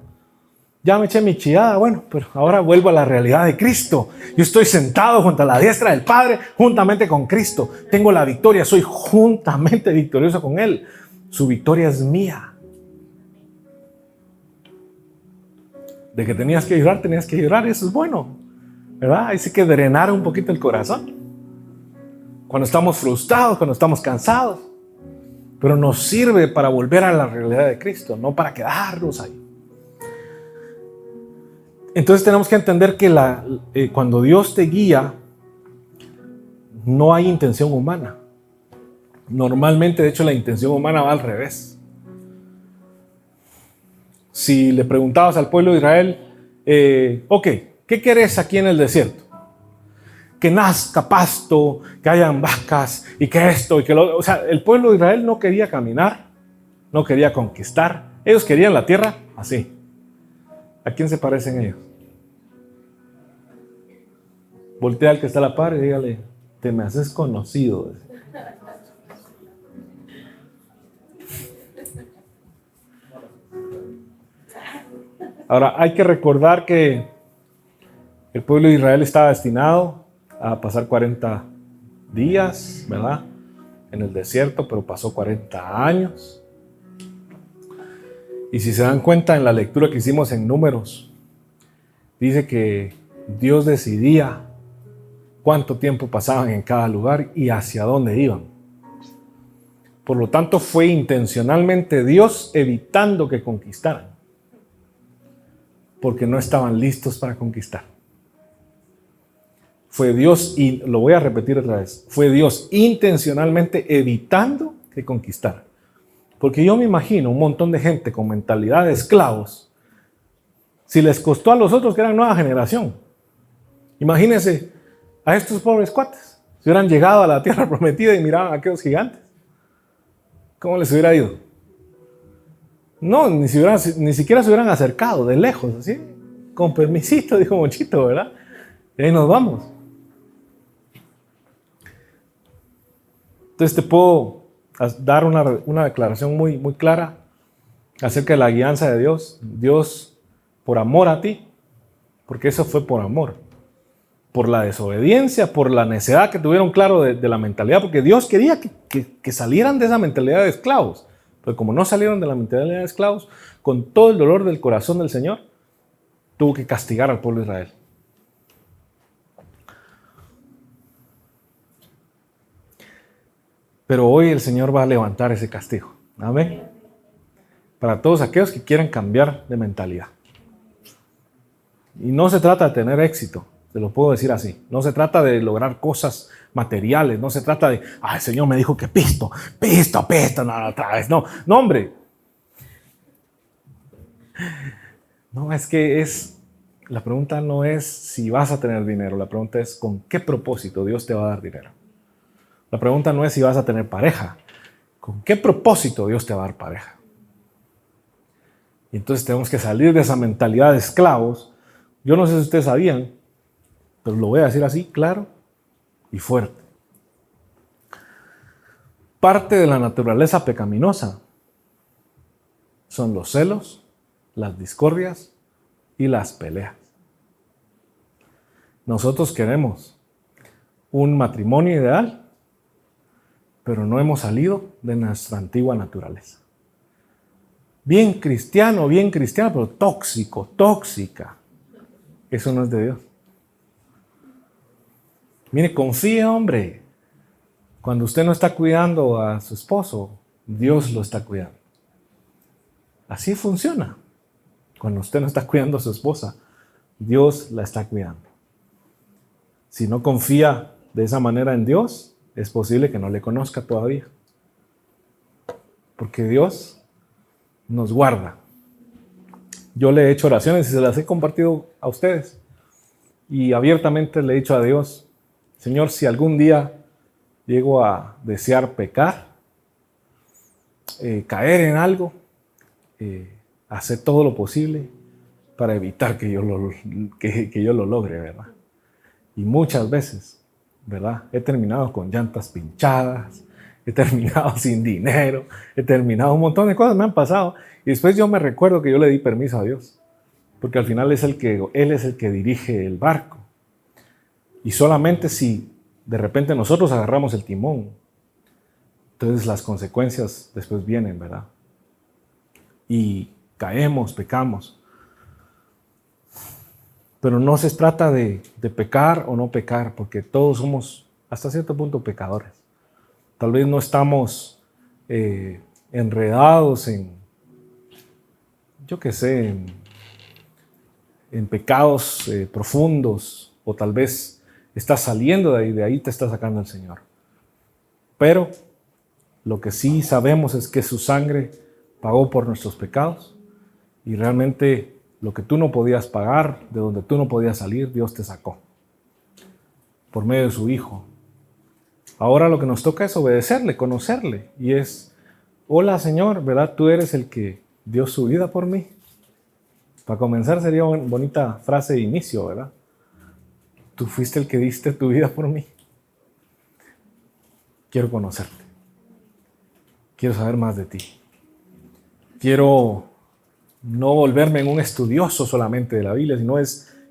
Ya me eché mi chillada, bueno, pero ahora vuelvo a la realidad de Cristo. Yo estoy sentado junto a la diestra del Padre, juntamente con Cristo. Tengo la victoria, soy juntamente victorioso con Él. Su victoria es mía. De que tenías que llorar, eso es bueno, ¿verdad? Hay que drenar un poquito el corazón. Cuando estamos frustrados, cuando estamos cansados. Pero nos sirve para volver a la realidad de Cristo, no para quedarnos ahí. Entonces tenemos que entender que cuando Dios te guía, no hay intención humana. Normalmente, de hecho, la intención humana va al revés. Si le preguntabas al pueblo de Israel, ok, ¿qué querés aquí en el desierto? Que nazca pasto, que hayan vacas y que esto y que lo otro. O sea, el pueblo de Israel no quería caminar, no quería conquistar. Ellos querían la tierra así. ¿A quién se parecen ellos? Voltea al que está a la par y dígale, te me haces conocido. Ahora, hay que recordar que el pueblo de Israel estaba destinado a pasar 40 días, ¿verdad? En el desierto, pero pasó 40 años. Y si se dan cuenta en la lectura que hicimos en Números, dice que Dios decidía cuánto tiempo pasaban en cada lugar y hacia dónde iban. Por lo tanto, fue intencionalmente Dios evitando que conquistaran, porque no estaban listos para conquistar. Fue Dios, y lo voy a repetir otra vez, fue Dios intencionalmente evitando que conquistaran. Porque yo me imagino un montón de gente con mentalidad de esclavos, si les costó a los otros que eran nueva generación. Imagínense a estos pobres cuates, si hubieran llegado a la tierra prometida y miraban a aquellos gigantes, ¿cómo les hubiera ido? No, ni siquiera se hubieran acercado, de lejos, así, con permisito, dijo Monchito, ¿verdad? Y ahí nos vamos. Entonces te puedo dar una declaración muy, muy clara acerca de la guianza de Dios. Dios, por amor a ti, porque eso fue por amor, por la desobediencia, por la necedad que tuvieron claro de la mentalidad, porque Dios quería que salieran de esa mentalidad de esclavos. Pero como no salieron de la mentalidad de esclavos, con todo el dolor del corazón del Señor, tuvo que castigar al pueblo de Israel. Pero hoy el Señor va a levantar ese castigo. Amén. Para todos aquellos que quieran cambiar de mentalidad. Y no se trata de tener éxito, te lo puedo decir así. No se trata de lograr cosas materiales. No se trata de, el Señor me dijo que pisto, no, otra vez. No, hombre. No, la pregunta no es si vas a tener dinero. La pregunta es con qué propósito Dios te va a dar dinero. La pregunta no es si vas a tener pareja. ¿Con qué propósito Dios te va a dar pareja? Y entonces tenemos que salir de esa mentalidad de esclavos. Yo no sé si ustedes sabían, pero lo voy a decir así, claro y fuerte. Parte de la naturaleza pecaminosa son los celos, las discordias y las peleas. Nosotros queremos un matrimonio ideal, pero no hemos salido de nuestra antigua naturaleza. Bien cristiano, pero tóxico, tóxica. Eso no es de Dios. Mire, confíe, hombre. Cuando usted no está cuidando a su esposo, Dios lo está cuidando. Así funciona. Cuando usted no está cuidando a su esposa, Dios la está cuidando. Si no confía de esa manera en Dios, es posible que no le conozca todavía. Porque Dios nos guarda. Yo le he hecho oraciones y se las he compartido a ustedes. Y abiertamente le he dicho a Dios, Señor, si algún día llego a desear pecar, caer en algo, hacer todo lo posible para evitar que yo lo logre, ¿verdad? Y muchas veces, ¿verdad? He terminado con llantas pinchadas, he terminado sin dinero, he terminado un montón de cosas me han pasado. Y después yo me recuerdo que yo le di permiso a Dios, porque al final Él es el que dirige el barco. Y solamente si de repente nosotros agarramos el timón, entonces las consecuencias después vienen, ¿verdad? Y caemos, pecamos. Pero no se trata de pecar o no pecar, porque todos somos hasta cierto punto pecadores. Tal vez no estamos enredados en, yo qué sé, en pecados profundos, o tal vez estás saliendo de ahí te está sacando el Señor. Pero lo que sí sabemos es que su sangre pagó por nuestros pecados, y realmente lo que tú no podías pagar, de donde tú no podías salir, Dios te sacó por medio de su Hijo. Ahora lo que nos toca es obedecerle, conocerle, y es, hola Señor, ¿verdad? Tú eres el que dio su vida por mí. Para comenzar sería una bonita frase de inicio, ¿verdad? Tú fuiste el que diste tu vida por mí. Quiero conocerte. Quiero saber más de ti. Quiero no volverme en un estudioso solamente de la Biblia, sino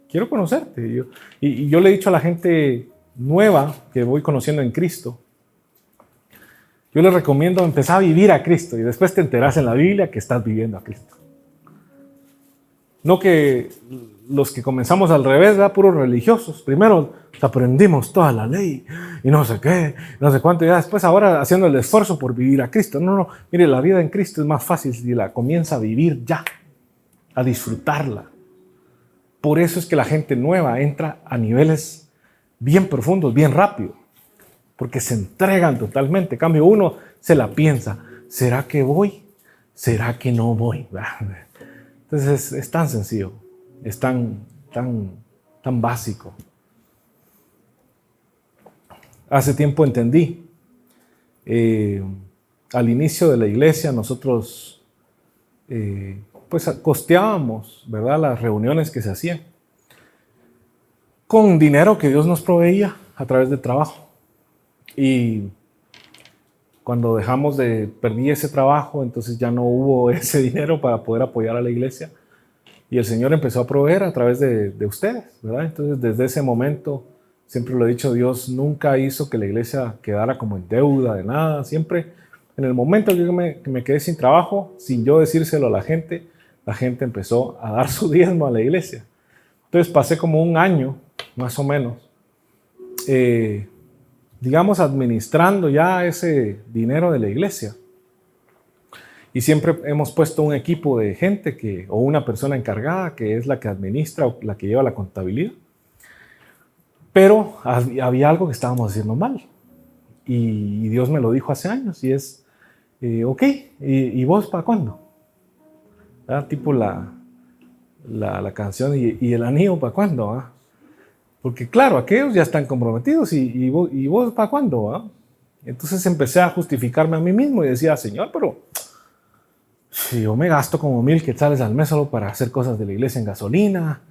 quiero conocerte. Yo le he dicho a la gente nueva que voy conociendo en Cristo, yo les recomiendo empezar a vivir a Cristo y después te enterás en la Biblia que estás viviendo a Cristo. No que los que comenzamos al revés, ¿verdad? Puros religiosos. Primero aprendimos toda la ley y no sé qué, no sé cuánto, y ya después ahora haciendo el esfuerzo por vivir a Cristo. No, mire, la vida en Cristo es más fácil si la comienza a vivir ya, a disfrutarla. Por eso es que la gente nueva entra a niveles bien profundos, bien rápido, porque se entregan totalmente. En cambio, uno se la piensa, ¿será que voy? ¿Será que no voy? Entonces es tan sencillo, es tan básico. Hace tiempo entendí, al inicio de la iglesia nosotros pues costeábamos, ¿verdad?, las reuniones que se hacían con dinero que Dios nos proveía a través del trabajo. Y cuando perdí ese trabajo, entonces ya no hubo ese dinero para poder apoyar a la iglesia. Y el Señor empezó a proveer a través de ustedes, ¿verdad? Entonces, desde ese momento, siempre lo he dicho, Dios nunca hizo que la iglesia quedara como en deuda de nada. Siempre, en el momento que me quedé sin trabajo, sin yo decírselo a la gente empezó a dar su diezmo a la iglesia. Entonces, pasé como un año, más o menos, digamos, administrando ya ese dinero de la iglesia. Y siempre hemos puesto un equipo de gente o una persona encargada que es la que administra o la que lleva la contabilidad. Pero había algo que estábamos haciendo mal. Y Dios me lo dijo hace años y es, ok, ¿y vos para cuándo? ¿Verdad? Tipo la canción, ¿y el anillo para cuándo? ¿Ah? Porque claro, aquellos ya están comprometidos y vos para cuándo. ¿Ah? Entonces empecé a justificarme a mí mismo y decía, Señor, pero si yo me gasto como 1,000 quetzales al mes solo para hacer cosas de la iglesia en gasolina,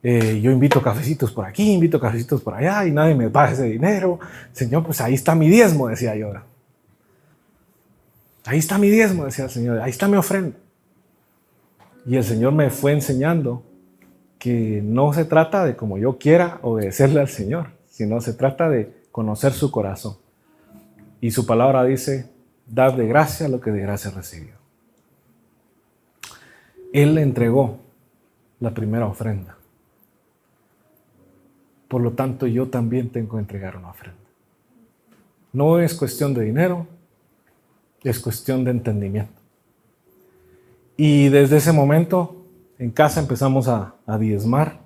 yo invito cafecitos por aquí, invito cafecitos por allá y nadie me paga ese dinero. Señor, pues ahí está mi diezmo, decía yo. Ahí está mi diezmo, decía el Señor, ahí está mi ofrenda. Y el Señor me fue enseñando que no se trata de como yo quiera obedecerle al Señor, sino se trata de conocer su corazón. Y su palabra dice, dad de gracia lo que de gracia recibió. Él le entregó la primera ofrenda. Por lo tanto, yo también tengo que entregar una ofrenda. No es cuestión de dinero, es cuestión de entendimiento. Y desde ese momento, en casa empezamos a diezmar,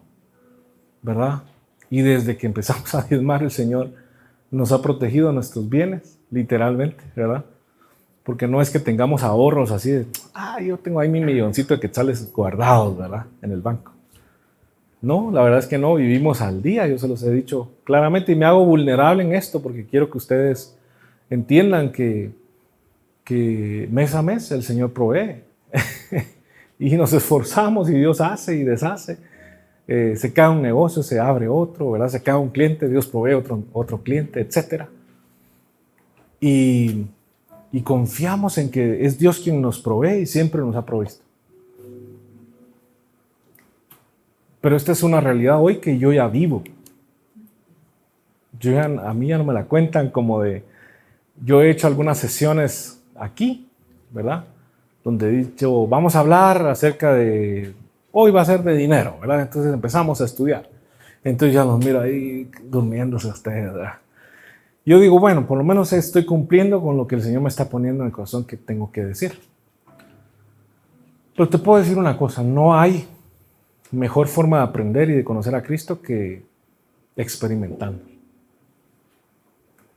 ¿verdad? Y desde que empezamos a diezmar, el Señor nos ha protegido nuestros bienes, literalmente, ¿verdad? Porque no es que tengamos ahorros así de, yo tengo ahí mi milloncito de quetzales guardados, ¿verdad? En el banco. No, la verdad es que no, vivimos al día, yo se los he dicho claramente y me hago vulnerable en esto porque quiero que ustedes entiendan que mes a mes el Señor provee y nos esforzamos y Dios hace y deshace. Se cae un negocio, se abre otro, ¿verdad? Se cae un cliente, Dios provee otro cliente, etc. Y confiamos en que es Dios quien nos provee y siempre nos ha provisto. Pero esta es una realidad hoy que yo ya vivo. A mí ya no me la cuentan como de... Yo he hecho algunas sesiones aquí, ¿verdad? Donde he dicho, vamos a hablar acerca de... Hoy va a ser de dinero, ¿verdad? Entonces empezamos a estudiar. Entonces ya los miro ahí durmiéndose ustedes, ¿verdad? Yo digo, bueno, por lo menos estoy cumpliendo con lo que el Señor me está poniendo en el corazón que tengo que decir. Pero te puedo decir una cosa, no hay mejor forma de aprender y de conocer a Cristo que experimentando.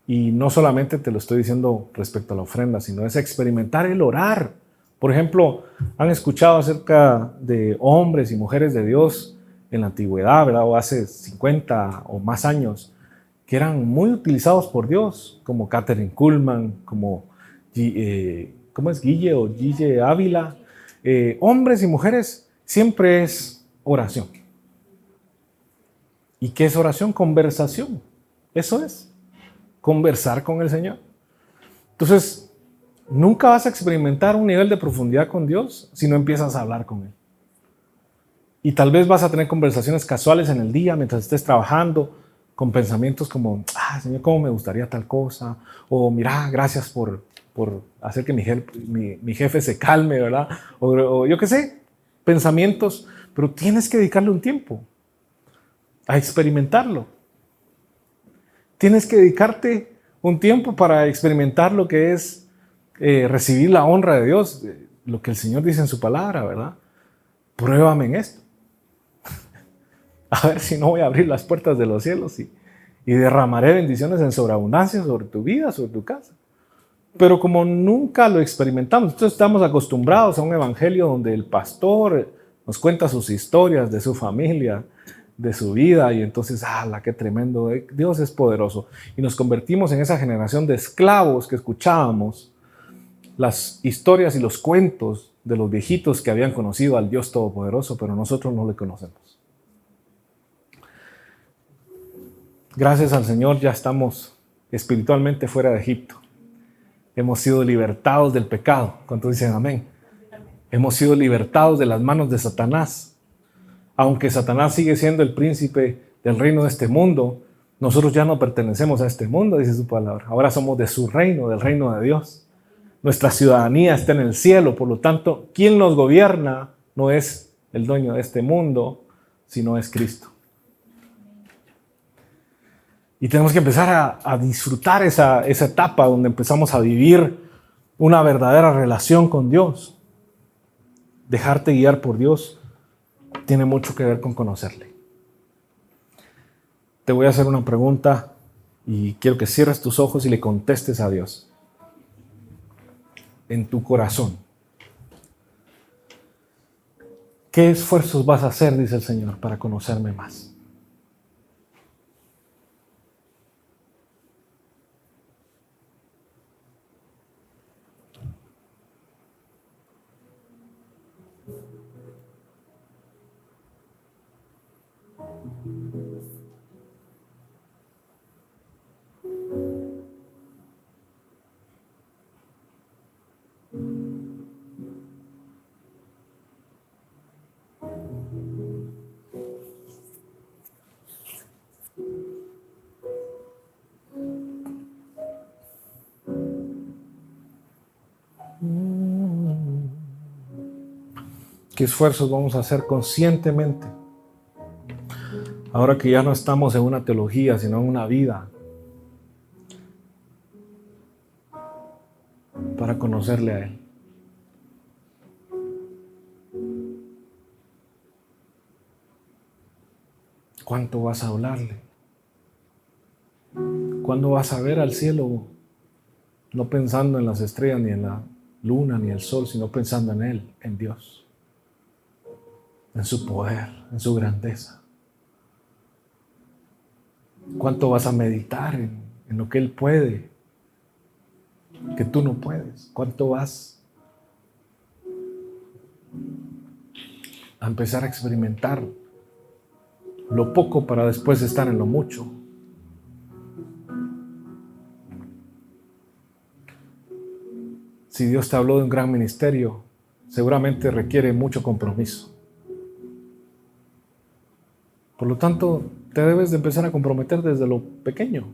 Y no solamente te lo estoy diciendo respecto a la ofrenda, sino es experimentar el orar. Por ejemplo, han escuchado acerca de hombres y mujeres de Dios en la antigüedad, ¿verdad? O hace 50 o más años, que eran muy utilizados por Dios, como Catherine Kuhlman, como ¿cómo es? Guille Ávila. Hombres y mujeres, siempre es oración. ¿Y qué es oración? Conversación. Eso es. Conversar con el Señor. Entonces, nunca vas a experimentar un nivel de profundidad con Dios si no empiezas a hablar con Él. Y tal vez vas a tener conversaciones casuales en el día mientras estés trabajando, con pensamientos como, Señor, ¿cómo me gustaría tal cosa? O mira, gracias por hacer que mi jefe se calme, ¿verdad? O yo qué sé, pensamientos, pero tienes que dedicarle un tiempo a experimentarlo. Tienes que dedicarte un tiempo para experimentar lo que es recibir la honra de Dios, lo que el Señor dice en su palabra, ¿verdad? Pruébame en esto. A ver si no voy a abrir las puertas de los cielos y derramaré bendiciones en sobreabundancia sobre tu vida, sobre tu casa. Pero como nunca lo experimentamos, entonces estamos acostumbrados a un evangelio donde el pastor nos cuenta sus historias de su familia, de su vida, y entonces, qué tremendo, Dios es poderoso. Y nos convertimos en esa generación de esclavos que escuchábamos las historias y los cuentos de los viejitos que habían conocido al Dios Todopoderoso, pero nosotros no le conocemos. Gracias al Señor ya estamos espiritualmente fuera de Egipto. Hemos sido libertados del pecado. ¿Cuántos dicen amén? Hemos sido libertados de las manos de Satanás. Aunque Satanás sigue siendo el príncipe del reino de este mundo, nosotros ya no pertenecemos a este mundo, dice su palabra. Ahora somos de su reino, del reino de Dios. Nuestra ciudadanía está en el cielo, por lo tanto, quien nos gobierna no es el dueño de este mundo, sino es Cristo. Y tenemos que empezar a disfrutar esa etapa donde empezamos a vivir una verdadera relación con Dios. Dejarte guiar por Dios tiene mucho que ver con conocerle. Te voy a hacer una pregunta y quiero que cierres tus ojos y le contestes a Dios. En tu corazón, ¿qué esfuerzos vas a hacer, dice el Señor, para conocerme más? ¿Qué esfuerzos vamos a hacer conscientemente? Ahora que ya no estamos en una teología, sino en una vida, para conocerle a Él. ¿Cuánto vas a hablarle? ¿Cuándo vas a ver al cielo? No pensando en las estrellas, ni en la luna, ni el sol, sino pensando en Él, en Dios, en su poder, en su grandeza. ¿Cuánto vas a meditar en lo que Él puede, que tú no puedes? ¿Cuánto vas a empezar a experimentar lo poco para después estar en lo mucho? Si Dios te habló de un gran ministerio, seguramente requiere mucho compromiso. Por lo tanto, te debes de empezar a comprometer desde lo pequeño.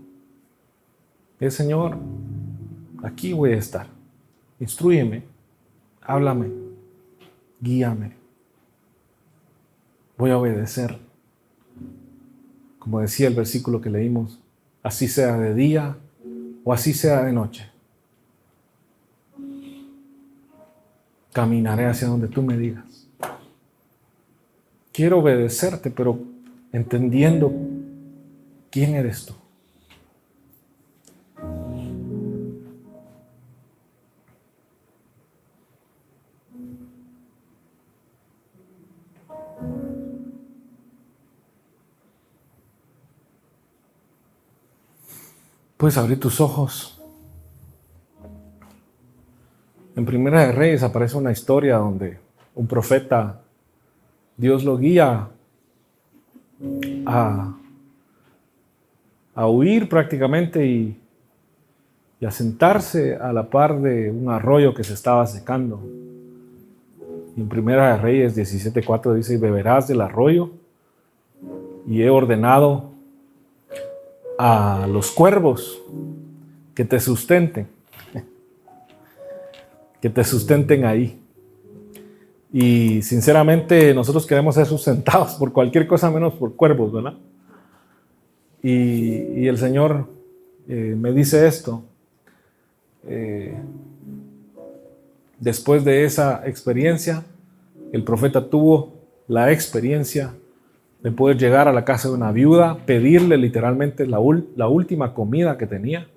Señor, aquí voy a estar. Instrúyeme, háblame, guíame. Voy a obedecer. Como decía el versículo que leímos, así sea de día o así sea de noche. Caminaré hacia donde tú me digas. Quiero obedecerte, pero entendiendo quién eres tú. Puedes abrir tus ojos. En Primera de Reyes aparece una historia donde un profeta, Dios lo guía a huir prácticamente y a sentarse a la par de un arroyo que se estaba secando. En Primera de Reyes 17:4 dice: y beberás del arroyo, y he ordenado a los cuervos que te sustenten ahí. Y sinceramente nosotros queremos ser sustentados por cualquier cosa menos por cuervos, ¿verdad? Y el Señor me dice esto. Después de esa experiencia, el profeta tuvo la experiencia de poder llegar a la casa de una viuda, pedirle literalmente la última comida que tenía,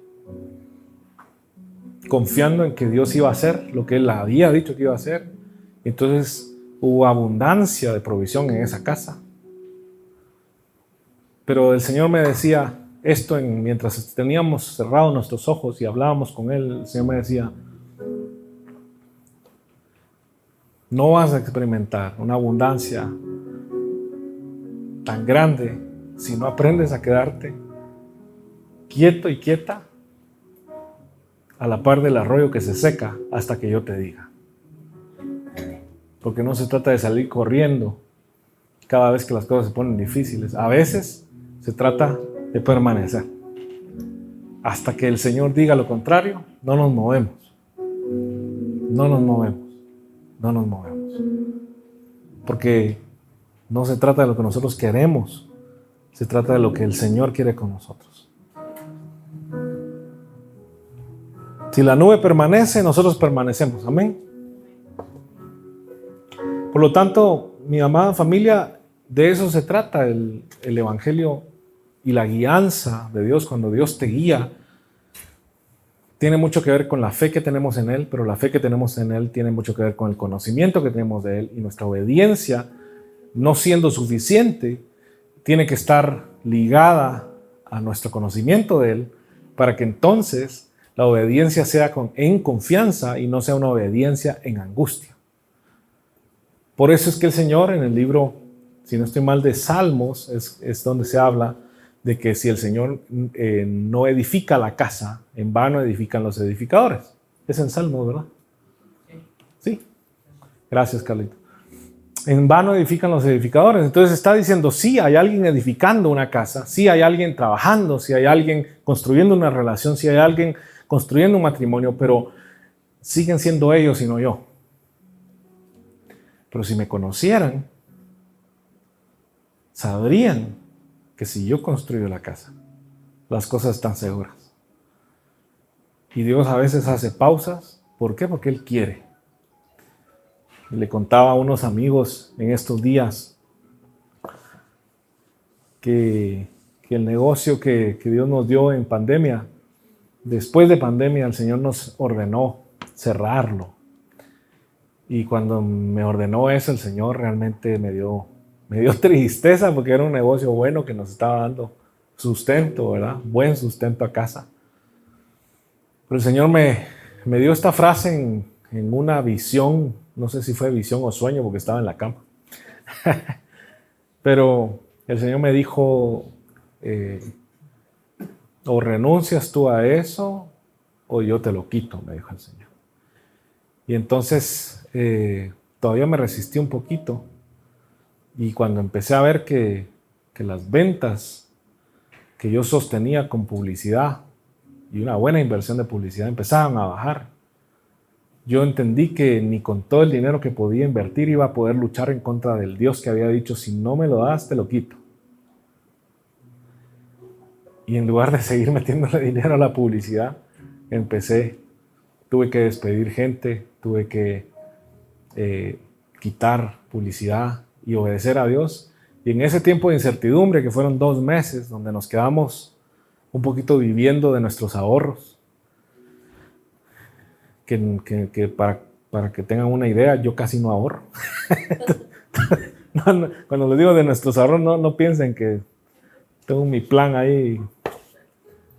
confiando en que Dios iba a hacer lo que Él había dicho que iba a hacer. Entonces hubo abundancia de provisión en esa casa. Pero el Señor me decía esto mientras teníamos cerrados nuestros ojos y hablábamos con Él. El Señor me decía: no vas a experimentar una abundancia tan grande si no aprendes a quedarte quieto y quieta a la par del arroyo que se seca hasta que yo te diga. Porque no se trata de salir corriendo cada vez que las cosas se ponen difíciles. A veces se trata de permanecer. Hasta que el Señor diga lo contrario, no nos movemos. No nos movemos. No nos movemos. Porque no se trata de lo que nosotros queremos. Se trata de lo que el Señor quiere con nosotros. Si la nube permanece, nosotros permanecemos. Amén. Por lo tanto, mi amada familia, de eso se trata el Evangelio y la guianza de Dios. Cuando Dios te guía, tiene mucho que ver con la fe que tenemos en Él, pero la fe que tenemos en Él tiene mucho que ver con el conocimiento que tenemos de Él, y nuestra obediencia, no siendo suficiente, tiene que estar ligada a nuestro conocimiento de Él, para que entonces la obediencia sea en confianza y no sea una obediencia en angustia. Por eso es que el Señor en el libro, si no estoy mal, de Salmos, es donde se habla de que si el Señor no edifica la casa, en vano edifican los edificadores. Es en Salmos, ¿verdad? Sí. Gracias, Carlito. En vano edifican los edificadores. Entonces está diciendo, sí hay alguien edificando una casa, sí hay alguien trabajando, sí hay alguien construyendo una relación, sí hay alguien construyendo un matrimonio, pero siguen siendo ellos y no yo. Pero si me conocieran, sabrían que si yo construyo la casa, las cosas están seguras. Y Dios a veces hace pausas. ¿Por qué? Porque Él quiere. Le contaba a unos amigos en estos días que el negocio que Dios nos dio en pandemia, después de pandemia el Señor nos ordenó cerrarlo. Y cuando me ordenó eso, el Señor realmente me dio tristeza, porque era un negocio bueno que nos estaba dando sustento, ¿verdad? Buen sustento a casa. Pero el Señor me dio esta frase en una visión. No sé si fue visión o sueño porque estaba en la cama. Pero el Señor me dijo, o renuncias tú a eso o yo te lo quito, me dijo el Señor. Y entonces todavía me resistí un poquito. Y cuando empecé a ver que las ventas que yo sostenía con publicidad y una buena inversión de publicidad empezaban a bajar, yo entendí que ni con todo el dinero que podía invertir iba a poder luchar en contra del Dios que había dicho, si no me lo das, te lo quito. Y en lugar de seguir metiéndole dinero a la publicidad, tuve que despedir gente, tuve que quitar publicidad y obedecer a Dios. Y en ese tiempo de incertidumbre, que fueron 2 meses, donde nos quedamos un poquito viviendo de nuestros ahorros, que para que tengan una idea, yo casi no ahorro. Cuando les digo de nuestros ahorros, no piensen que tengo mi plan ahí,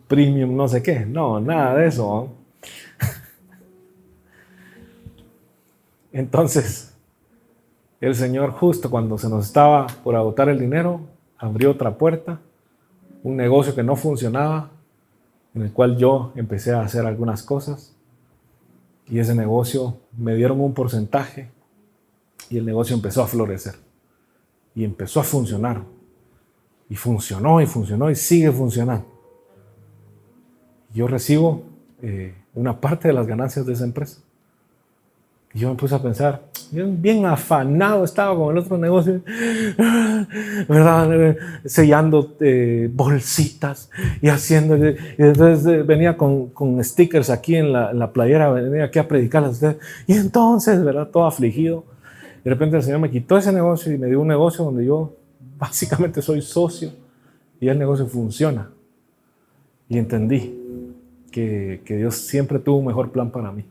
premium, no sé qué. No, nada de eso, ¿no? Entonces, el Señor, justo cuando se nos estaba por agotar el dinero, abrió otra puerta, un negocio que no funcionaba, en el cual yo empecé a hacer algunas cosas. Y ese negocio me dieron un porcentaje y el negocio empezó a florecer y empezó a funcionar. Y funcionó y funcionó y sigue funcionando. Yo recibo una parte de las ganancias de esa empresa. Y yo me puse a pensar, yo bien afanado estaba con el otro negocio, ¿verdad? Sellando bolsitas y haciendo. Y entonces venía con stickers aquí en la playera, venía aquí a predicarles a ustedes. Y entonces, ¿verdad? Todo afligido. De repente el Señor me quitó ese negocio y me dio un negocio donde yo básicamente soy socio y el negocio funciona. Y entendí que Dios siempre tuvo un mejor plan para mí.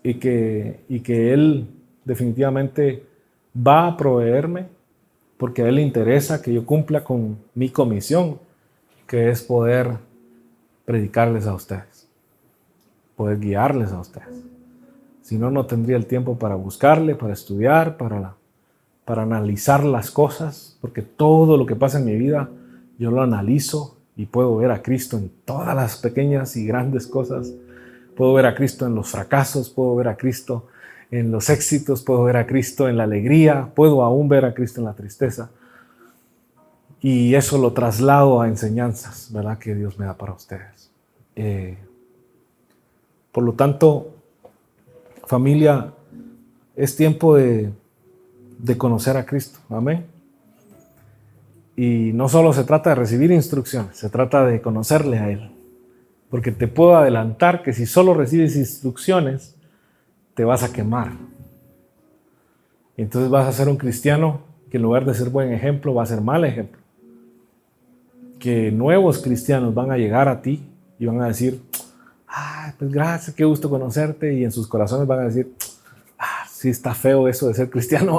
Y que Él definitivamente va a proveerme porque a Él le interesa que yo cumpla con mi comisión, que es poder predicarles a ustedes, poder guiarles a ustedes. Si no, no tendría el tiempo para buscarle, para estudiar, para analizar las cosas, porque todo lo que pasa en mi vida yo lo analizo y puedo ver a Cristo en todas las pequeñas y grandes cosas. Puedo ver a Cristo en los fracasos, puedo ver a Cristo en los éxitos, puedo ver a Cristo en la alegría, puedo aún ver a Cristo en la tristeza. Y eso lo traslado a enseñanzas, ¿verdad? Que Dios me da para ustedes. Por lo tanto, familia, es tiempo de conocer a Cristo. Amén. Y no solo se trata de recibir instrucciones, se trata de conocerle a Él. Porque te puedo adelantar que si solo recibes instrucciones, te vas a quemar. Y entonces vas a ser un cristiano que en lugar de ser buen ejemplo, va a ser mal ejemplo. Que nuevos cristianos van a llegar a ti y van a decir, pues gracias, qué gusto conocerte. Y en sus corazones van a decir, sí está feo eso de ser cristiano.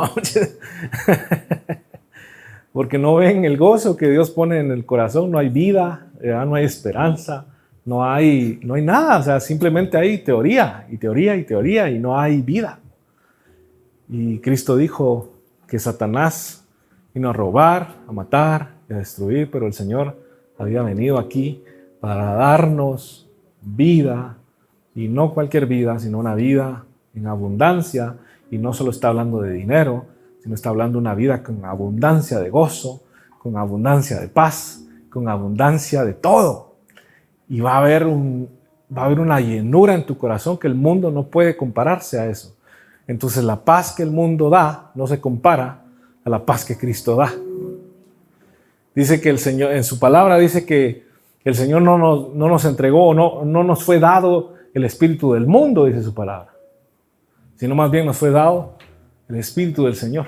Porque no ven el gozo que Dios pone en el corazón, no hay vida, no hay esperanza. No hay nada, o sea, simplemente hay teoría y teoría y teoría y no hay vida. Y Cristo dijo que Satanás vino a robar, a matar y a destruir, pero el Señor había venido aquí para darnos vida, y no cualquier vida, sino una vida en abundancia, y no solo está hablando de dinero, sino está hablando de una vida con abundancia de gozo, con abundancia de paz, con abundancia de todo. Y va a haber una llenura en tu corazón que el mundo no puede compararse a eso. Entonces la paz que el mundo da no se compara a la paz que Cristo da. Dice que el Señor, en su palabra dice que el Señor no nos entregó, no nos fue dado el espíritu del mundo, dice su palabra, sino más bien nos fue dado el espíritu del Señor.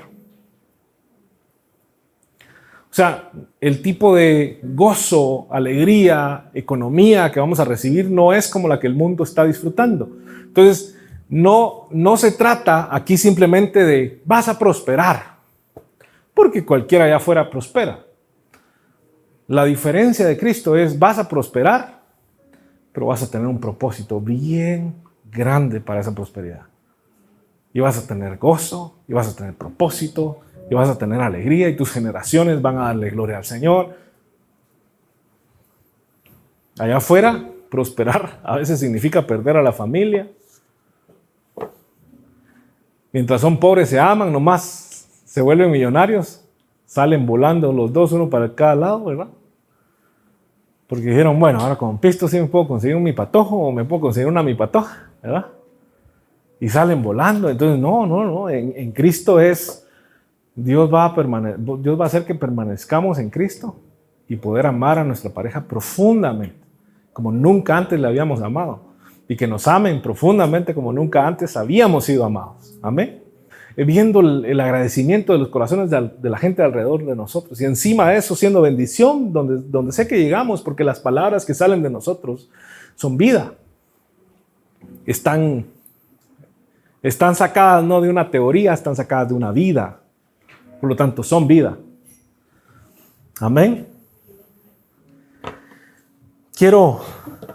O sea, el tipo de gozo, alegría, economía que vamos a recibir no es como la que el mundo está disfrutando. Entonces, no se trata aquí simplemente de vas a prosperar, porque cualquiera allá afuera prospera. La diferencia de Cristo es vas a prosperar, pero vas a tener un propósito bien grande para esa prosperidad. Y vas a tener gozo, y vas a tener propósito, y vas a tener alegría, y tus generaciones van a darle gloria al Señor. Allá afuera, prosperar a veces significa perder a la familia. Mientras son pobres se aman, nomás se vuelven millonarios, salen volando los dos, uno para cada lado, ¿verdad? Porque dijeron, bueno, ahora con pisto sí me puedo conseguir un mi patojo o me puedo conseguir una mi patoja, ¿verdad? Y salen volando. Entonces, no. En Cristo Dios va a hacer que permanezcamos en Cristo y poder amar a nuestra pareja profundamente, como nunca antes le habíamos amado. Y que nos amen profundamente como nunca antes habíamos sido amados. Amén. Viendo el agradecimiento de los corazones de la gente alrededor de nosotros. Y encima de eso, siendo bendición donde sé que llegamos, porque las palabras que salen de nosotros son vida. Están sacadas no de una teoría, están sacadas de una vida. Por lo tanto, son vida. Amén. Quiero,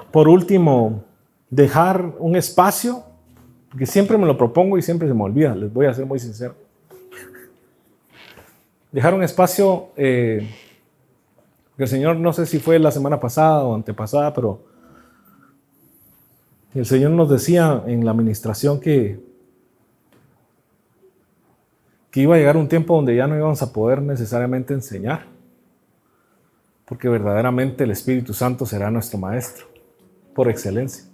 por último, dejar un espacio, porque siempre me lo propongo y siempre se me olvida, les voy a ser muy sincero. Dejar un espacio, que el Señor, no sé si fue la semana pasada o antepasada, pero el Señor nos decía en la administración que iba a llegar un tiempo donde ya no íbamos a poder necesariamente enseñar, porque verdaderamente el Espíritu Santo será nuestro maestro, por excelencia.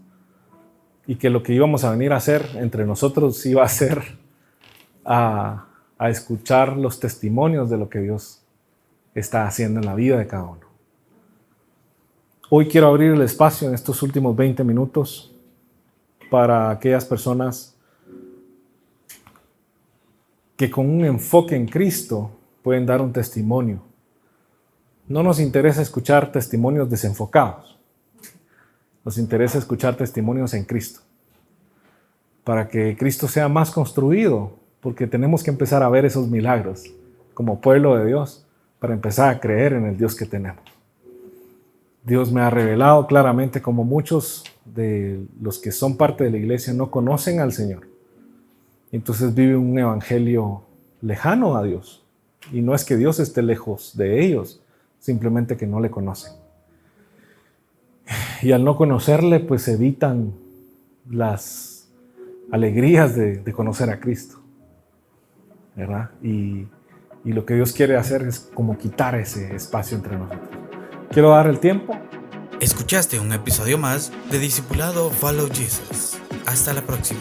Y que lo que íbamos a venir a hacer entre nosotros iba a ser a escuchar los testimonios de lo que Dios está haciendo en la vida de cada uno. Hoy quiero abrir el espacio en estos últimos 20 minutos para aquellas personas que con un enfoque en Cristo pueden dar un testimonio. No nos interesa escuchar testimonios desenfocados. Nos interesa escuchar testimonios en Cristo, para que Cristo sea más construido, porque tenemos que empezar a ver esos milagros como pueblo de Dios, para empezar a creer en el Dios que tenemos. Dios me ha revelado claramente como muchos de los que son parte de la iglesia no conocen al Señor. Entonces viven un evangelio lejano a Dios. Y no es que Dios esté lejos de ellos, simplemente que no le conocen. Y al no conocerle, pues evitan las alegrías de conocer a Cristo, ¿verdad? Y lo que Dios quiere hacer es como quitar ese espacio entre nosotros. Quiero dar el tiempo. Escuchaste un episodio más de Discipulado Follow Jesus. Hasta la próxima.